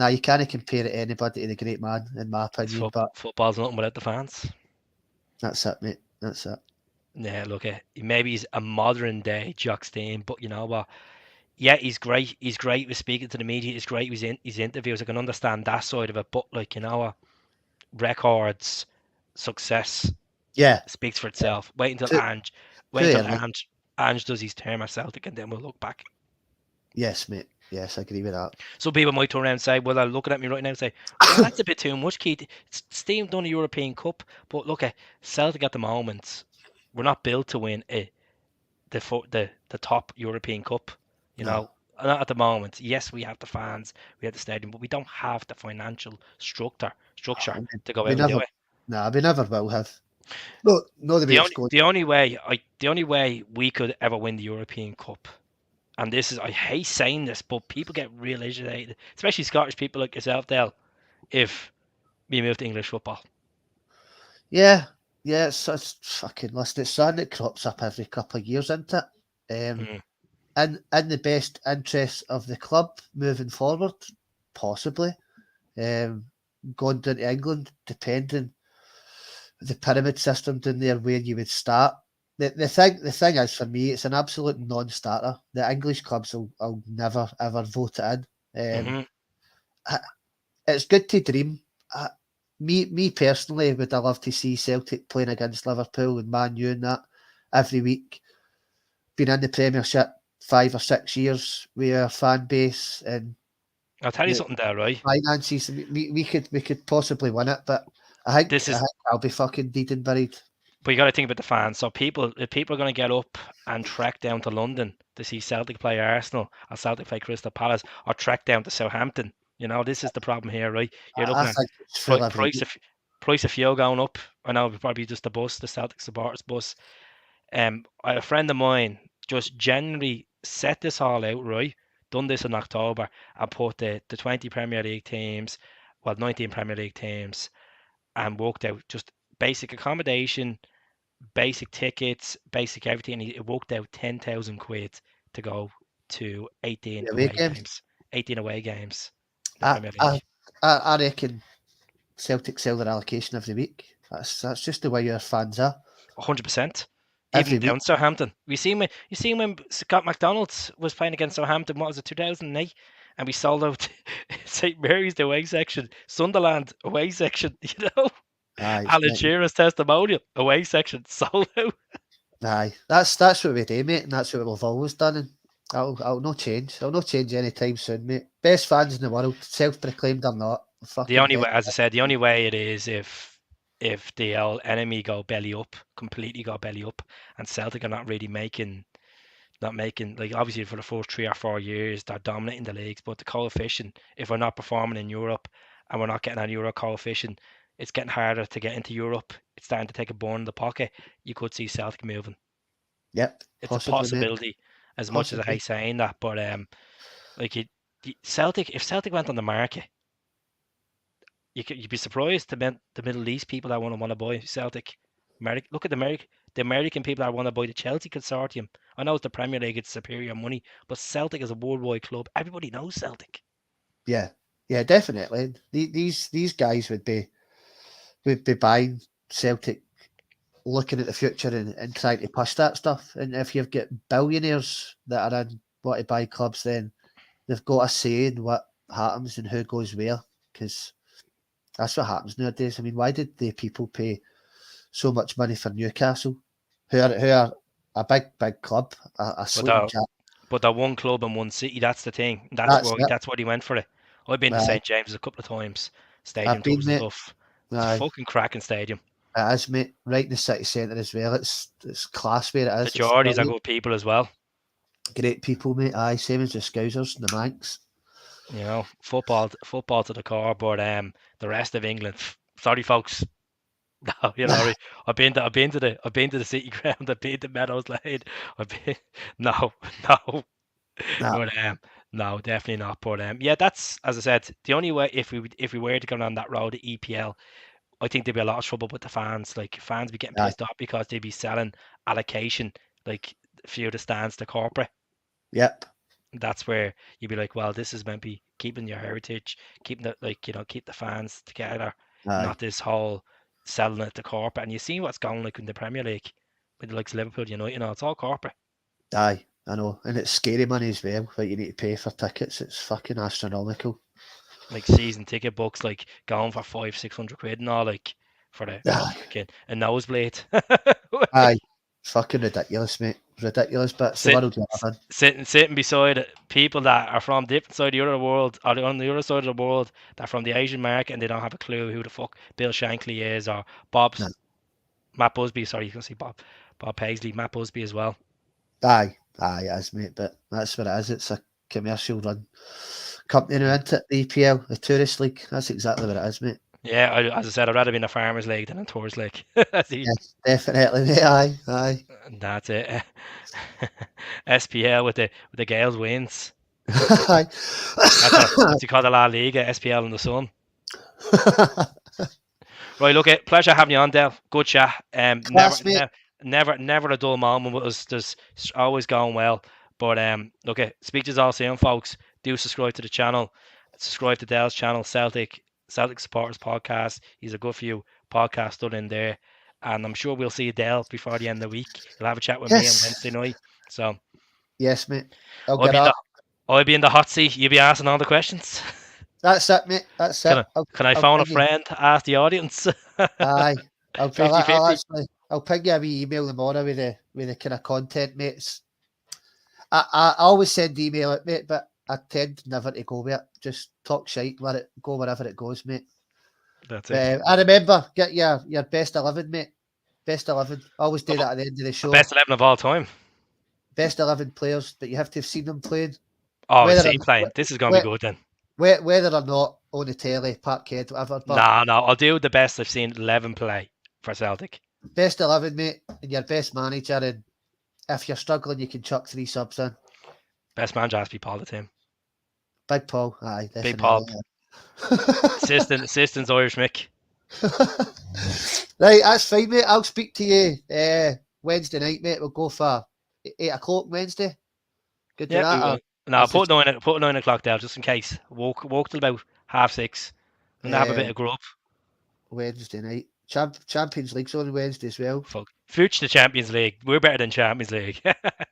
you can't compare it to anybody to the great man, in my opinion. But football's nothing without the fans. That's it, mate. That's it. Yeah, look, maybe he's a modern day Jock Stein, but you know what? Yeah, he's great. He's great with speaking to the media. He's great with his interviews. I can understand that side of it, but like, you know what? Records, success, speaks for itself. Wait until Ange does his term at Celtic, and then we'll look back. Yes, mate. Yes, I agree with that. Some people might turn around and say, well, they're looking at me right now and say, well, that's a bit too much, Keith. Steam done a European Cup, but look at Celtic at the moment. We're not built to win the top European Cup. You know, not at the moment. Yes, we have the fans, we have the stadium, but we don't have the financial structure to go out and do it. Nah, we never will have. No, the way it's going. The only way we could ever win the European Cup, and this is, I hate saying this, but people get real agitated, especially Scottish people like yourself, Del, if we move to English football. Yeah, it's fucking, listen, it's something that crops up every couple of years, isn't it? Mm. In the best interest of the club moving forward, possibly. Going down to England, depending the pyramid system down there where you would start. The thing is, for me, it's an absolute non-starter. The English clubs will never ever vote it in. It's good to dream. Me personally, would I love to see Celtic playing against Liverpool and Man U and that every week. Been in the Premiership 5 or 6 years with our fan base and I'll tell you something there, right? finances. We could possibly win it, but I think I'll be fucking dead and buried. But you got to think about the fans. So if people are going to get up and trek down to London to see Celtic play Arsenal or Celtic play Crystal Palace or trek down to Southampton, this is the problem here, right? You're looking I think it's full at price of fuel going up. I know probably just the Celtic supporters bus. I had a friend of mine just generally set this all out, right? Done this in October and put the 20 Premier League teams, 19 Premier League teams, and worked out just basic accommodation, basic tickets, basic everything. It worked out 10,000 quid to go to 18 away games. 18 away games. Premier League. I reckon Celtic sell their allocation every week. That's just the way your fans are. 100%. Even down Southampton. You seen when Scott McDonald's was playing against Southampton, what was it, 2008? And we sold out St. Mary's the away section, Sunderland away section, Alan Shearer's testimonial away section sold out. Aye, that's what we do, mate, and that's what we've always done, and I'll no change. I'll no change anytime soon, mate. Best fans in the world, self-proclaimed or not. The only way, as I said, the only way it is if the enemy completely go belly up, and Celtic are not making, like, obviously for the first 3 or 4 years they're dominating the leagues, but the coefficient, if we're not performing in Europe and we're not getting an Euro coefficient, it's getting harder to get into Europe. It's starting to take a burn in the pocket. You could see Celtic moving. Yep, it's a possibility, mate. As much as I hate saying that, but Celtic, if Celtic went on the market, you'd be surprised the Middle East people that want to buy Celtic. Look at the American people that want to buy the Chelsea consortium. I know it's the Premier League, it's superior money, but Celtic is a worldwide club. Everybody knows Celtic. Yeah, definitely. These guys would be buying Celtic, looking at the future and trying to push that stuff. And if you've got billionaires that are in want to buy clubs, then they've got a say in what happens and who goes where, because that's what happens nowadays. I mean, why did the people pay so much money for Newcastle, who are a big club, a sleeping chat? But they're one club in one city. That's the thing. That's why he went for it. I've been to St James's a couple of times. Stadium tours and stuff. It's a fucking cracking stadium. It is, mate. Right in the city centre as well. It's class where it is. The Geordies are good people as well. Great people, mate. Aye, same as the Scousers and the Manx. Football to the core, but the rest of England. Sorry, folks. No, I've been to the City Ground. I've been to Meadows Lane. No. But no, definitely not. But yeah, that's, as I said, the only way, if we were to go on that road to EPL, I think there'd be a lot of trouble with the fans. Like, fans be getting pissed off because they'd be selling allocation, like a few of the stands to corporate. Yep. That's where you'd be like, well, this is maybe keeping your heritage, keeping the keep the fans together, not this whole selling it to corporate. And you see what's going like in the Premier League with the likes of Liverpool United, it's all corporate. Aye, I know, and it's scary money as well. That you need to pay for tickets. It's fucking astronomical. Like season ticket books, like going for 500-600 quid and all, like for a nosebleed. Aye, fucking ridiculous, mate. Ridiculous, but it's the world we live in. Sitting beside people that are from different side of the other world, or on the other side of the world, that are from the Asian market, and they don't have a clue who the fuck Bill Shankly is, or Matt Busby. Sorry, you can see Bob Paisley, Matt Busby as well. Aye, it is, mate. But that's what it is. It's a commercial run company now, isn't it? The EPL, the Tourist League. That's exactly what it is, mate. Yeah, as I said, I'd rather be in a Farmers League than in Tours League. Yes, definitely, mate. Aye. That's it. SPL with the Gales wins. Aye. That's what you call the La Liga, SPL in the sun. Right, look, pleasure having you on, Del. Good chat. Class, mate. Never a dull moment with us. There's always going well. But look, speak to us all soon, folks. Do subscribe to the channel. Subscribe to Del's channel, Celtic Supporters Podcast. He's a good few podcasts done in there, and I'm sure we'll see Del before the end of the week. He'll have a chat with me on Wednesday night. So yes, mate. I'll be in the hot seat. You'll be asking all the questions. That's it, mate. That's it. Can I phone a friend to ask the audience? Aye. I'll 50-50. I'll ping you a wee email tomorrow with the kind of content, mates. I always send email it, mate, but I tend never to go with it. Just talk shite, go wherever it goes, mate. That's it. I remember, get your best 11, mate. Best 11. I always do that at the end of the show. Best 11 of all time. Best 11 players, but you have to have seen them playing. Oh, see playing. This is going to be good then. Whether or not on the telly, Parkhead, whatever. No, I'll do the best I've seen 11 play for Celtic. Best 11, mate, and your best manager, and if you're struggling, you can chuck 3 subs in. Best manager has to be Paul the Tim. Big Paul, aye, definitely. Big Paul. Assistant's Irish Mick. Right, that's fine, mate. I'll speak to you Wednesday night, mate. We'll go for 8 o'clock Wednesday. Good to that. No, put 9 o'clock there just in case. Walk till about 6:30 and have a bit of grub. Wednesday night. Champions League's on Wednesday as well. Fuck. Future Champions League. We're better than Champions League.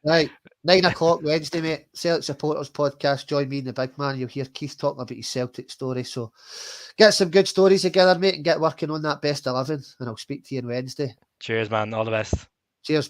Right. 9 o'clock Wednesday, mate. Celtic Supporters Podcast. Join me and the big man. You'll hear Keith talking about his Celtic story. So get some good stories together, mate, and get working on that best 11. And I'll speak to you on Wednesday. Cheers, man. All the best. Cheers.